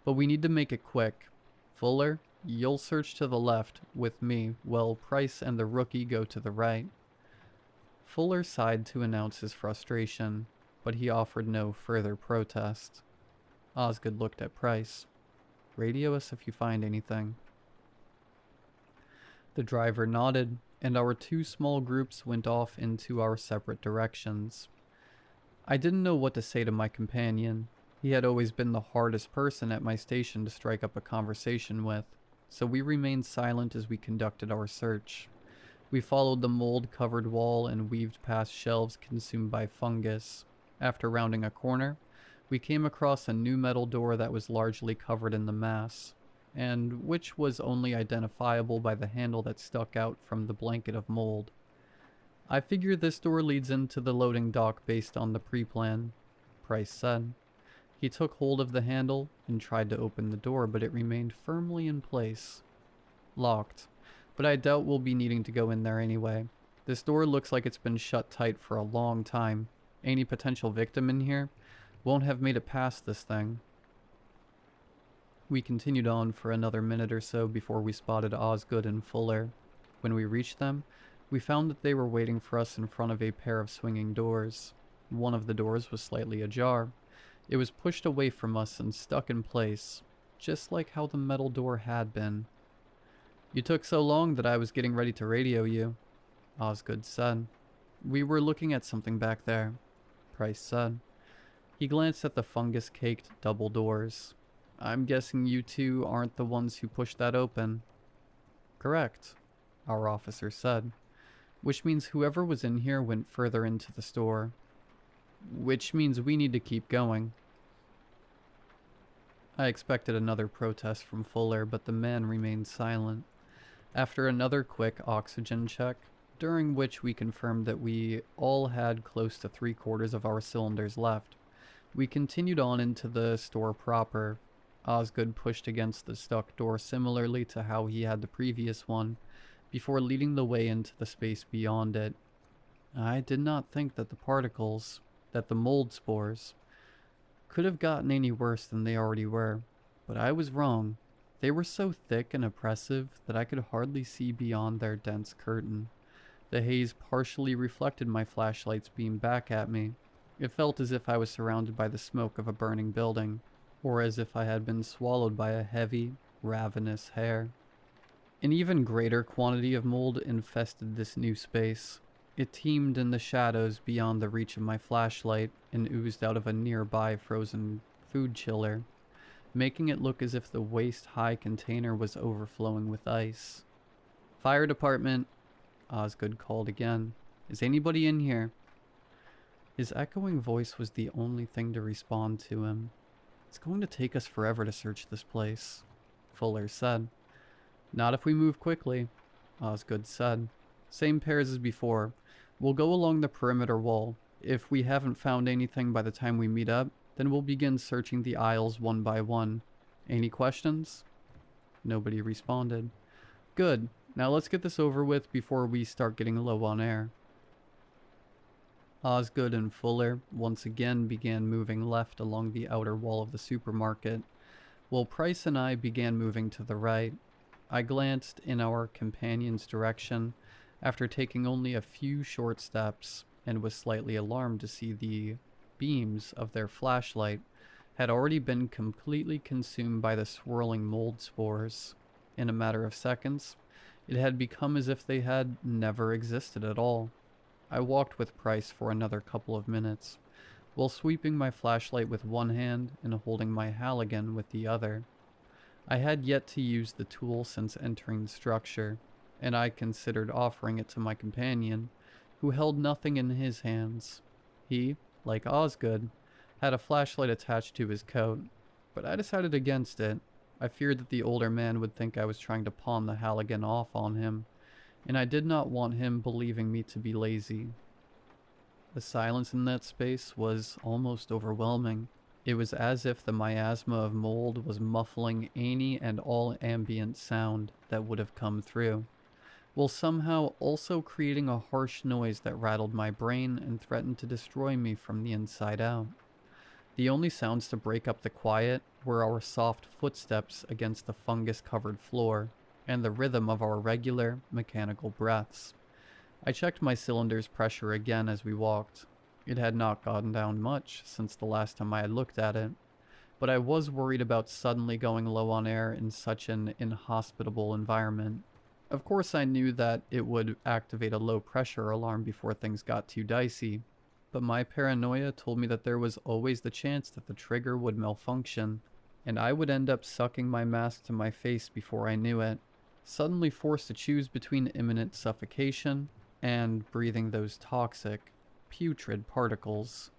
Speaker 1: But we need to make it quick. Fuller, you'll search to the left with me, while Price and the rookie go to the right. Fuller sighed to announce his frustration, but he offered no further protest. Osgood looked at Price. Radio us if you find anything. The driver nodded, and our two small groups went off into our separate directions. I didn't know what to say to my companion. He had always been the hardest person at my station to strike up a conversation with, so we remained silent as we conducted our search. We followed the mold-covered wall and weaved past shelves consumed by fungus. After rounding a corner, we came across a new metal door that was largely covered in the mass, and which was only identifiable by the handle that stuck out from the blanket of mold. I figure this door leads into the loading dock based on the pre-plan, Price said. He took hold of the handle and tried to open the door, but it remained firmly in place. Locked, but I doubt we'll be needing to go in there anyway. This door looks like it's been shut tight for a long time. Any potential victim in here won't have made it past this thing. We continued on for another minute or so before we spotted Osgood and Fuller. When we reached them, we found that they were waiting for us in front of a pair of swinging doors. One of the doors was slightly ajar. It was pushed away from us and stuck in place, just like how the metal door had been. You took so long that I was getting ready to radio you, Osgood said. We were looking at something back there, Price said. He glanced at the fungus-caked double doors. I'm guessing you two aren't the ones who pushed that open. Correct, our officer said. Which means whoever was in here went further into the store. Which means we need to keep going. I expected another protest from Fuller, but the man remained silent. After another quick oxygen check, during which we confirmed that we all had close to 3/4 of our cylinders left, we continued on into the store proper. Osgood pushed against the stuck door similarly to how he had the previous one, before leading the way into the space beyond it. I did not think that the mold spores, could have gotten any worse than they already were, but I was wrong. They were so thick and oppressive that I could hardly see beyond their dense curtain. The haze partially reflected my flashlight's beam back at me. It felt as if I was surrounded by the smoke of a burning building, or as if I had been swallowed by a heavy, ravenous hare. An even greater quantity of mold infested this new space. It teemed in the shadows beyond the reach of my flashlight and oozed out of a nearby frozen food chiller, making it look as if the waist-high container was overflowing with ice. Fire department, Osgood called again. Is anybody in here? His echoing voice was the only thing to respond to him. It's going to take us forever to search this place, Fuller said. Not if we move quickly, Osgood said. Same pairs as before. We'll go along the perimeter wall. If we haven't found anything by the time we meet up, then we'll begin searching the aisles one by one. Any questions? Nobody responded. Good. Now let's get this over with before we start getting low on air. Osgood and Fuller once again began moving left along the outer wall of the supermarket, while Price and I began moving to the right. I glanced in our companion's direction after taking only a few short steps. and was slightly alarmed to see the beams of their flashlight had already been completely consumed by the swirling mold spores. In a matter of seconds, it had become as if they had never existed at all. I walked with Price for another couple of minutes, while sweeping my flashlight with one hand and holding my Halligan with the other. I had yet to use the tool since entering the structure, and I considered offering it to my companion, who held nothing in his hands. He, like Osgood, had a flashlight attached to his coat, but I decided against it. I feared that the older man would think I was trying to pawn the Halligan off on him, and I did not want him believing me to be lazy. The silence in that space was almost overwhelming. It was as if the miasma of mold was muffling any and all ambient sound that would have come through, while somehow also creating a harsh noise that rattled my brain and threatened to destroy me from the inside out. The only sounds to break up the quiet were our soft footsteps against the fungus-covered floor, and the rhythm of our regular, mechanical breaths. I checked my cylinder's pressure again as we walked. It had not gone down much since the last time I had looked at it, but I was worried about suddenly going low on air in such an inhospitable environment. Of course, I knew that it would activate a low-pressure alarm before things got too dicey, but my paranoia told me that there was always the chance that the trigger would malfunction, and I would end up sucking my mask to my face before I knew it, suddenly forced to choose between imminent suffocation and breathing those toxic, putrid particles.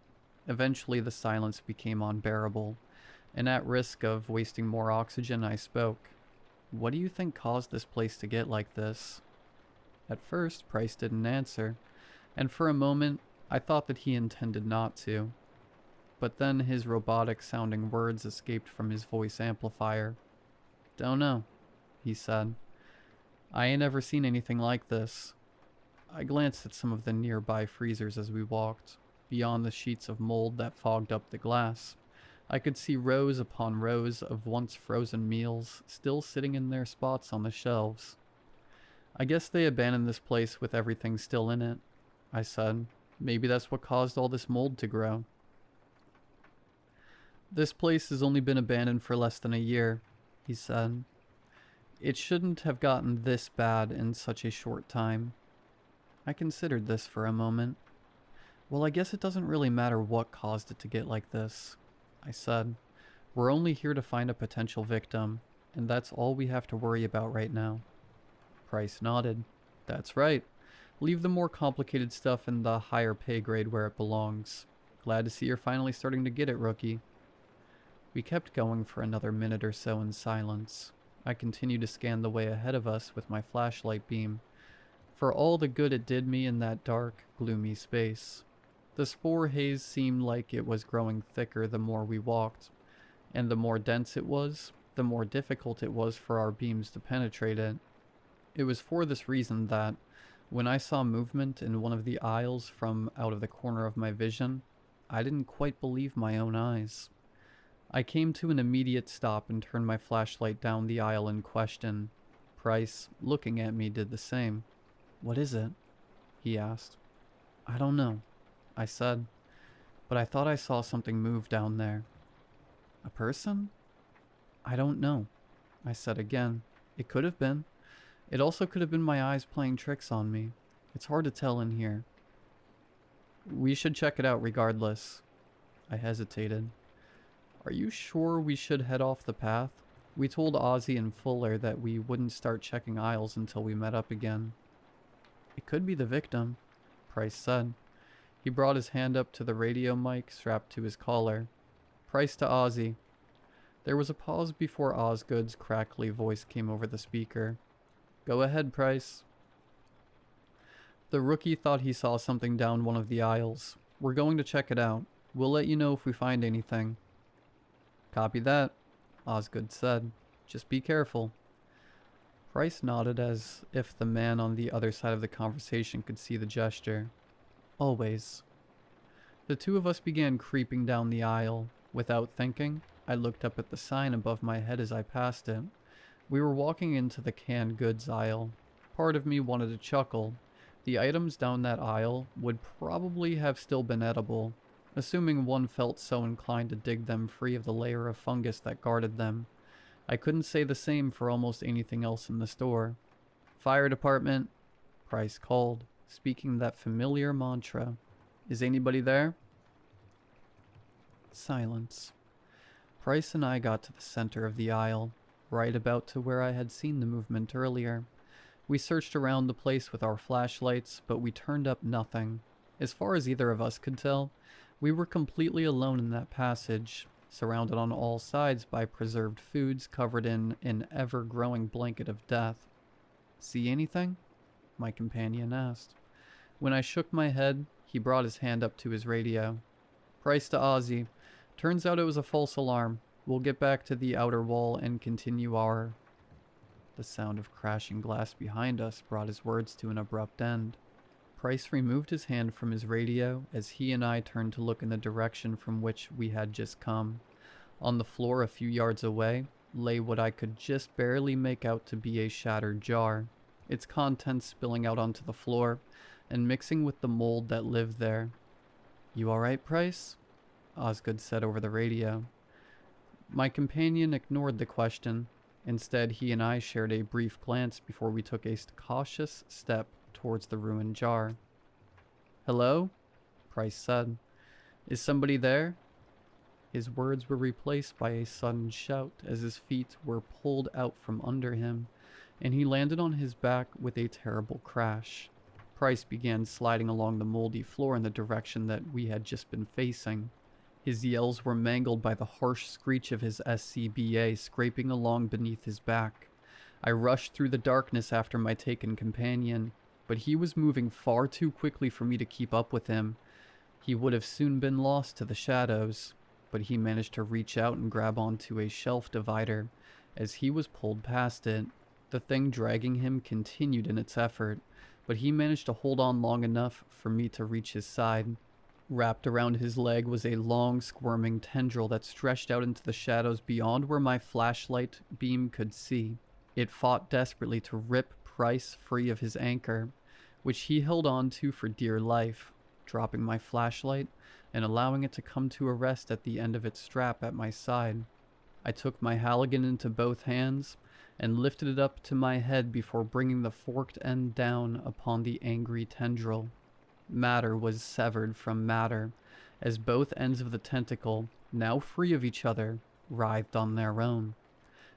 Speaker 1: Eventually the silence became unbearable, and at risk of wasting more oxygen, I spoke. "What do you think caused this place to get like this?" At first, Price didn't answer, and for a moment, I thought that he intended not to. But then his robotic-sounding words escaped from his voice amplifier. "Don't know," he said. "I ain't ever seen anything like this." I glanced at some of the nearby freezers as we walked. Beyond the sheets of mold that fogged up the glass, I could see rows upon rows of once frozen meals still sitting in their spots on the shelves. "I guess they abandoned this place with everything still in it," I said. "Maybe that's what caused all this mold to grow." "This place has only been abandoned for less than a year," he said. "It shouldn't have gotten this bad in such a short time." I considered this for a moment. "Well, I guess it doesn't really matter what caused it to get like this," I said. "We're only here to find a potential victim, and that's all we have to worry about right now." Price nodded. "That's right. Leave the more complicated stuff in the higher pay grade where it belongs. Glad to see you're finally starting to get it, rookie." We kept going for another minute or so in silence. I continued to scan the way ahead of us with my flashlight beam, for all the good it did me in that dark, gloomy space. The spore haze seemed like it was growing thicker the more we walked, and the more dense it was, the more difficult it was for our beams to penetrate it. It was for this reason that, when I saw movement in one of the aisles from out of the corner of my vision, I didn't quite believe my own eyes. I came to an immediate stop and turned my flashlight down the aisle in question. Price, looking at me, did the same. "What is it?" he asked. "I don't know," I said, "but I thought I saw something move down there." "A person?" "I don't know," I said again. "It could have been. It also could have been my eyes playing tricks on me. It's hard to tell in here." "We should check it out regardless." I hesitated. "Are you sure we should head off the path? We told Ozzy and Fuller that we wouldn't start checking aisles until we met up again." "It could be the victim," Price said. He brought his hand up to the radio mic strapped to his collar. "Price to Ozzy." There was a pause before Osgood's crackly voice came over the speaker. "Go ahead, Price." "The rookie thought he saw something down one of the aisles. We're going to check it out. We'll let you know if we find anything." "Copy that," Osgood said. "Just be careful." Price nodded as if the man on the other side of the conversation could see the gesture. "Always." The two of us began creeping down the aisle. Without thinking, I looked up at the sign above my head as I passed it. We were walking into the canned goods aisle. Part of me wanted to chuckle, The items down that aisle would probably have still been edible, assuming one felt so inclined to dig them free of the layer of fungus that guarded them. I couldn't say the same for almost anything else in the store. "Fire department," Price called, speaking that familiar mantra. "Is anybody there?" Silence. Price and I got to the center of the aisle, right about to where I had seen the movement earlier. We searched around the place with our flashlights, but we turned up nothing. As far as either of us could tell, we were completely alone in that passage, surrounded on all sides by preserved foods covered in an ever-growing blanket of death. "See anything?" my companion asked. When I shook my head, he brought his hand up to his radio. "Price to Ozzy. Turns out it was a false alarm. We'll get back to the outer wall and continue our..." The sound of crashing glass behind us brought his words to an abrupt end. Price removed his hand from his radio as he and I turned to look in the direction from which we had just come. On the floor a few yards away lay what I could just barely make out to be a shattered jar, its contents spilling out onto the floor and mixing with the mold that lived there. "You alright, Price?" Osgood said over the radio. My companion ignored the question. Instead, he and I shared a brief glance before we took a cautious step towards the ruined jar. "Hello?" Price said. "Is somebody there?" His words were replaced by a sudden shout as his feet were pulled out from under him, and he landed on his back with a terrible crash. Price began sliding along the moldy floor in the direction that we had just been facing. His yells were mangled by the harsh screech of his SCBA scraping along beneath his back. I rushed through the darkness after my taken companion, but he was moving far too quickly for me to keep up with him. He would have soon been lost to the shadows, but he managed to reach out and grab onto a shelf divider. As he was pulled past it, the thing dragging him continued in its effort, but he managed to hold on long enough for me to reach his side. Wrapped around his leg was a long, squirming tendril that stretched out into the shadows beyond where my flashlight beam could see. It fought desperately to rip Price free of his anchor, which he held on to for dear life, dropping my flashlight and allowing it to come to a rest at the end of its strap at my side. I took my Halligan into both hands and lifted it up to my head before bringing the forked end down upon the angry tendril. Matter was severed from matter, as both ends of the tentacle, now free of each other, writhed on their own.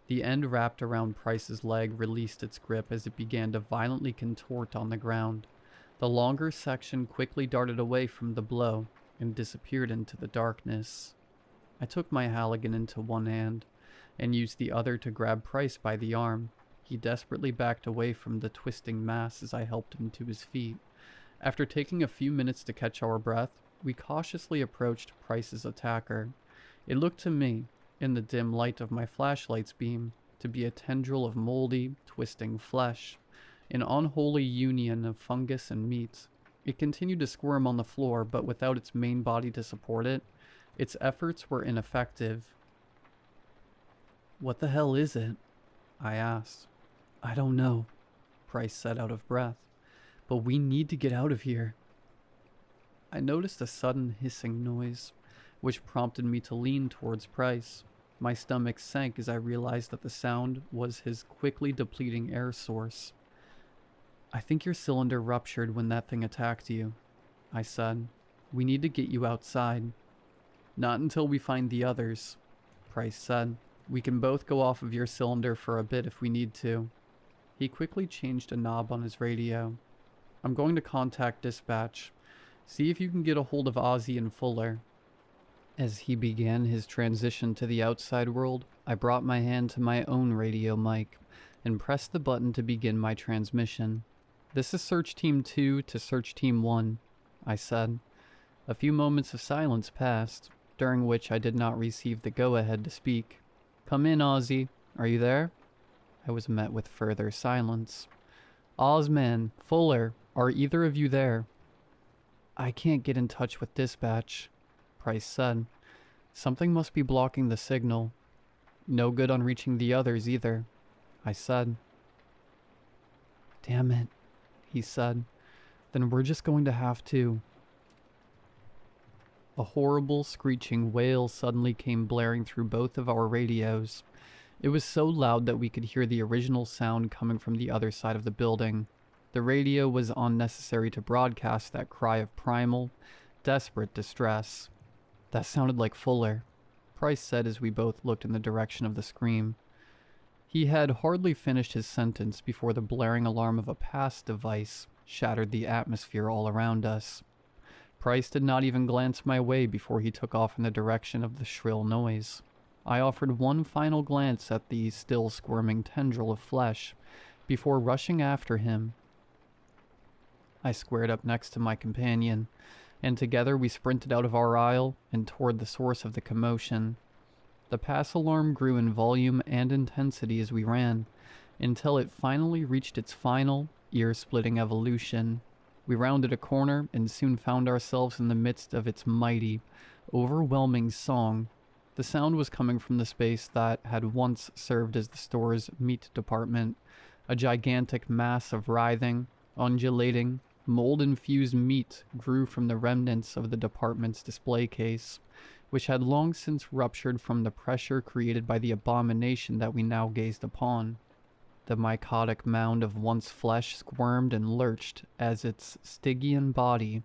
Speaker 1: The end wrapped around Price's leg released its grip as it began to violently contort on the ground. The longer section quickly darted away from the blow and disappeared into the darkness. I took my Halligan into one hand and used the other to grab Price by the arm. He desperately backed away from the twisting mass as I helped him to his feet. After taking a few minutes to catch our breath, we cautiously approached Price's attacker. It looked to me, in the dim light of my flashlight's beam, to be a tendril of moldy, twisting flesh, an unholy union of fungus and meat. It continued to squirm on the floor, but without its main body to support it, its efforts were ineffective. "What the hell is it?" I asked. "I don't know," Price said out of breath. "But we need to get out of here." I noticed a sudden hissing noise, which prompted me to lean towards Price. My stomach sank as I realized that the sound was his quickly depleting air source. "I think your cylinder ruptured when that thing attacked you," I said. "We need to get you outside." "Not until we find the others," Price said. "We can both go off of your cylinder for a bit if we need to." He quickly changed a knob on his radio. "I'm going to contact dispatch. See if you can get a hold of Ozzy and Fuller." As he began his transition to the outside world, I brought my hand to my own radio mic and pressed the button to begin my transmission. "This is Search Team 2 to Search Team 1, I said. A few moments of silence passed, during which I did not receive the go-ahead to speak. "Come in, Ozzy. Are you there?" I was met with further silence. "Ozman, Fuller, are either of you there?" "I can't get in touch with dispatch," Price said. "Something must be blocking the signal. No good on reaching the others either," I said. "Damn it," he said. Then we're just going to have to... A horrible, screeching wail suddenly came blaring through both of our radios. It was so loud that we could hear the original sound coming from the other side of the building. The radio was unnecessary to broadcast that cry of primal, desperate distress. That sounded like Fuller, Price said as we both looked in the direction of the scream. He had hardly finished his sentence before the blaring alarm of a pass device shattered the atmosphere all around us. Price did not even glance my way before he took off in the direction of the shrill noise. I offered one final glance at the still squirming tendril of flesh before rushing after him. I squared up next to my companion, and together we sprinted out of our aisle and toward the source of the commotion. The pass alarm grew in volume and intensity as we ran, until it finally reached its final, ear-splitting evolution. We rounded a corner and soon found ourselves in the midst of its mighty, overwhelming song. The sound was coming from the space that had once served as the store's meat department, a gigantic mass of writhing, undulating, mold-infused meat grew from the remnants of the department's display case, which had long since ruptured from the pressure created by the abomination that we now gazed upon. The mycotic mound of once flesh squirmed and lurched as its Stygian body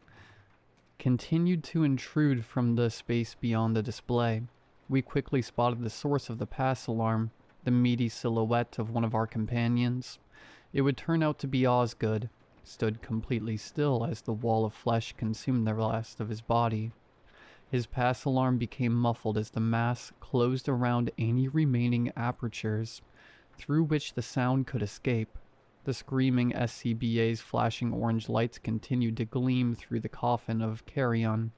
Speaker 1: continued to intrude from the space beyond the display. We quickly spotted the source of the pass alarm, the meaty silhouette of one of our companions. It would turn out to be Osgood, stood completely still as the wall of flesh consumed the rest of his body. His pass alarm became muffled as the mass closed around any remaining apertures through which the sound could escape. The screaming SCBA's flashing orange lights continued to gleam through the coffin of carrion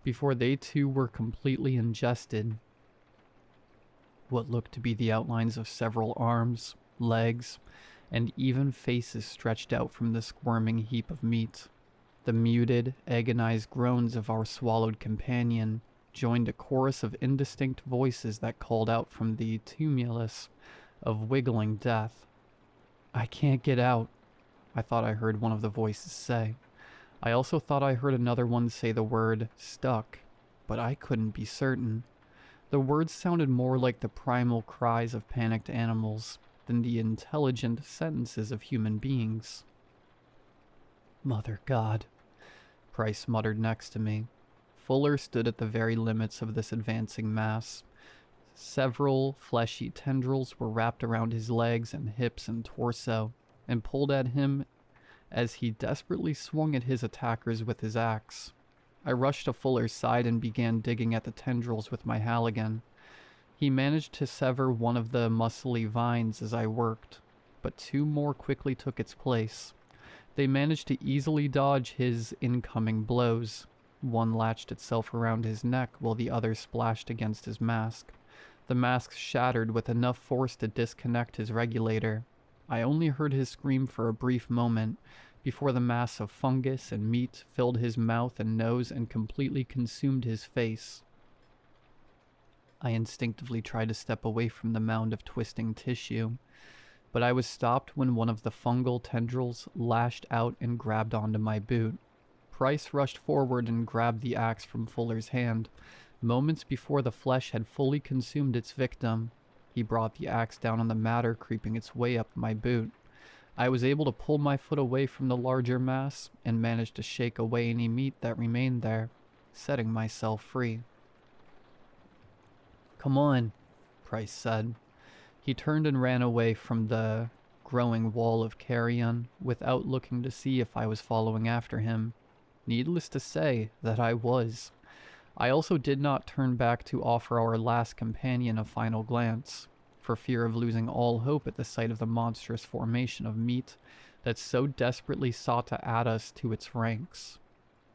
Speaker 1: before they too were completely ingested. What looked to be the outlines of several arms, legs, and even faces stretched out from the squirming heap of meat. The muted, agonized groans of our swallowed companion joined a chorus of indistinct voices that called out from the tumulus of wiggling death. "I can't get out," I thought I heard one of the voices say. I also thought I heard another one say the word "stuck," but I couldn't be certain. The words sounded more like the primal cries of panicked animals than the intelligent sentences of human beings. "Mother God," Price muttered next to me. Fuller stood at the very limits of this advancing mass. Several fleshy tendrils were wrapped around his legs and hips and torso, and pulled at him as he desperately swung at his attackers with his axe. I rushed to Fuller's side and began digging at the tendrils with my Halligan. He managed to sever one of the muscly vines as I worked, but two more quickly took its place. They managed to easily dodge his incoming blows. One latched itself around his neck while the other splashed against his mask. The mask shattered with enough force to disconnect his regulator. I only heard his scream for a brief moment before the mass of fungus and meat filled his mouth and nose and completely consumed his face. I instinctively tried to step away from the mound of twisting tissue, but I was stopped when one of the fungal tendrils lashed out and grabbed onto my boot. Price rushed forward and grabbed the axe from Fuller's hand. Moments before the flesh had fully consumed its victim, he brought the axe down on the matter creeping its way up my boot. I was able to pull my foot away from the larger mass and managed to shake away any meat that remained there, setting myself free. "Come on," Price said. He turned and ran away from the growing wall of carrion without looking to see if I was following after him. Needless to say that I was. I also did not turn back to offer our last companion a final glance, for fear of losing all hope at the sight of the monstrous formation of meat that so desperately sought to add us to its ranks.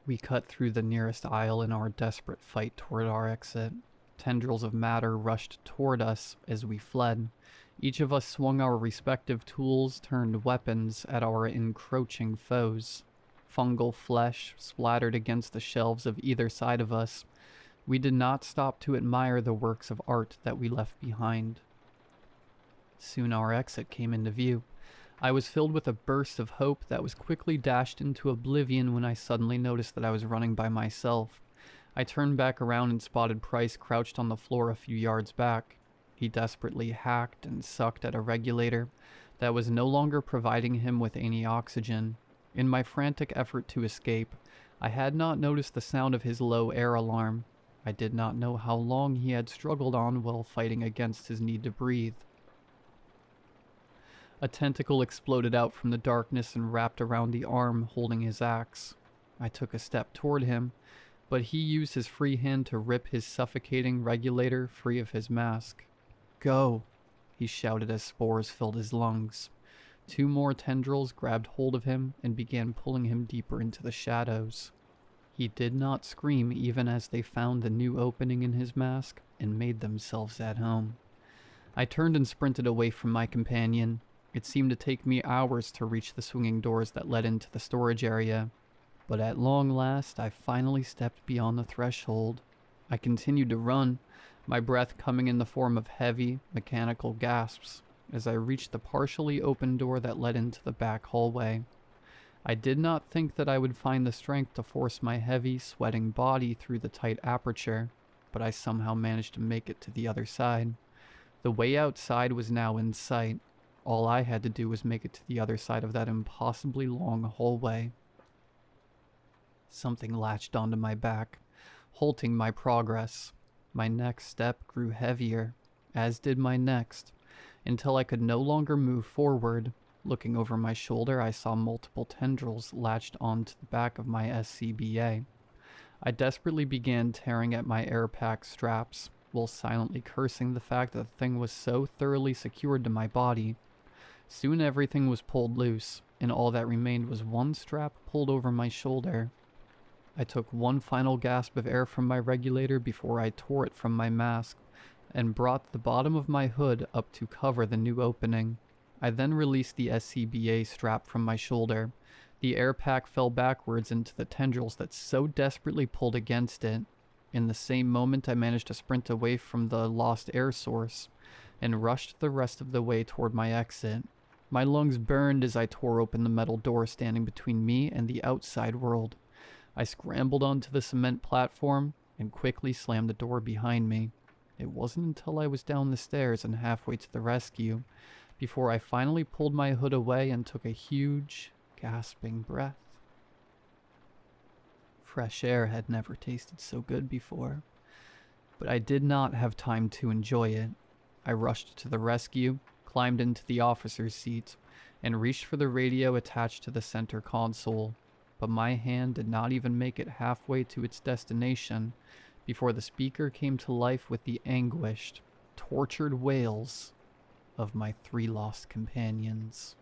Speaker 1: We cut through the nearest aisle in our desperate fight toward our exit. Tendrils of matter rushed toward us as we fled. Each of us swung our respective tools turned weapons at our encroaching foes. Fungal flesh splattered against the shelves of either side of us. We did not stop to admire the works of art that we left behind. Soon our exit came into view. I was filled with a burst of hope that was quickly dashed into oblivion when I suddenly noticed that I was running by myself. I turned back around and spotted Price crouched on the floor a few yards back. He desperately hacked and sucked at a regulator that was no longer providing him with any oxygen. In my frantic effort to escape, I had not noticed the sound of his low air alarm. I did not know how long he had struggled on while fighting against his need to breathe. A tentacle exploded out from the darkness and wrapped around the arm holding his axe. I took a step toward him, but he used his free hand to rip his suffocating regulator free of his mask. "Go!" he shouted as spores filled his lungs. 2 more tendrils grabbed hold of him and began pulling him deeper into the shadows. He did not scream even as they found the new opening in his mask and made themselves at home. I turned and sprinted away from my companion. It seemed to take me hours to reach the swinging doors that led into the storage area, but at long last I finally stepped beyond the threshold. I continued to run, my breath coming in the form of heavy, mechanical gasps as I reached the partially open door that led into the back hallway. I did not think that I would find the strength to force my heavy, sweating body through the tight aperture, but I somehow managed to make it to the other side. The way outside was now in sight. All I had to do was make it to the other side of that impossibly long hallway. Something latched onto my back, halting my progress. My next step grew heavier, as did my next, until I could no longer move forward. Looking over my shoulder, I saw multiple tendrils latched onto the back of my SCBA. I desperately began tearing at my air pack straps, while silently cursing the fact that the thing was so thoroughly secured to my body. Soon everything was pulled loose, and all that remained was one strap pulled over my shoulder. I took one final gasp of air from my regulator before I tore it from my mask, and brought the bottom of my hood up to cover the new opening. I then released the SCBA strap from my shoulder. The air pack fell backwards into the tendrils that so desperately pulled against it. In the same moment, I managed to sprint away from the lost air source and rushed the rest of the way toward my exit. My lungs burned as I tore open the metal door standing between me and the outside world. I scrambled onto the cement platform and quickly slammed the door behind me. It wasn't until I was down the stairs and halfway to the rescue before I finally pulled my hood away and took a huge, gasping breath. Fresh air had never tasted so good before, but I did not have time to enjoy it. I rushed to the rescue, climbed into the officer's seat, and reached for the radio attached to the center console, but my hand did not even make it halfway to its destination before the speaker came to life with the anguished, tortured wails of my 3 lost companions.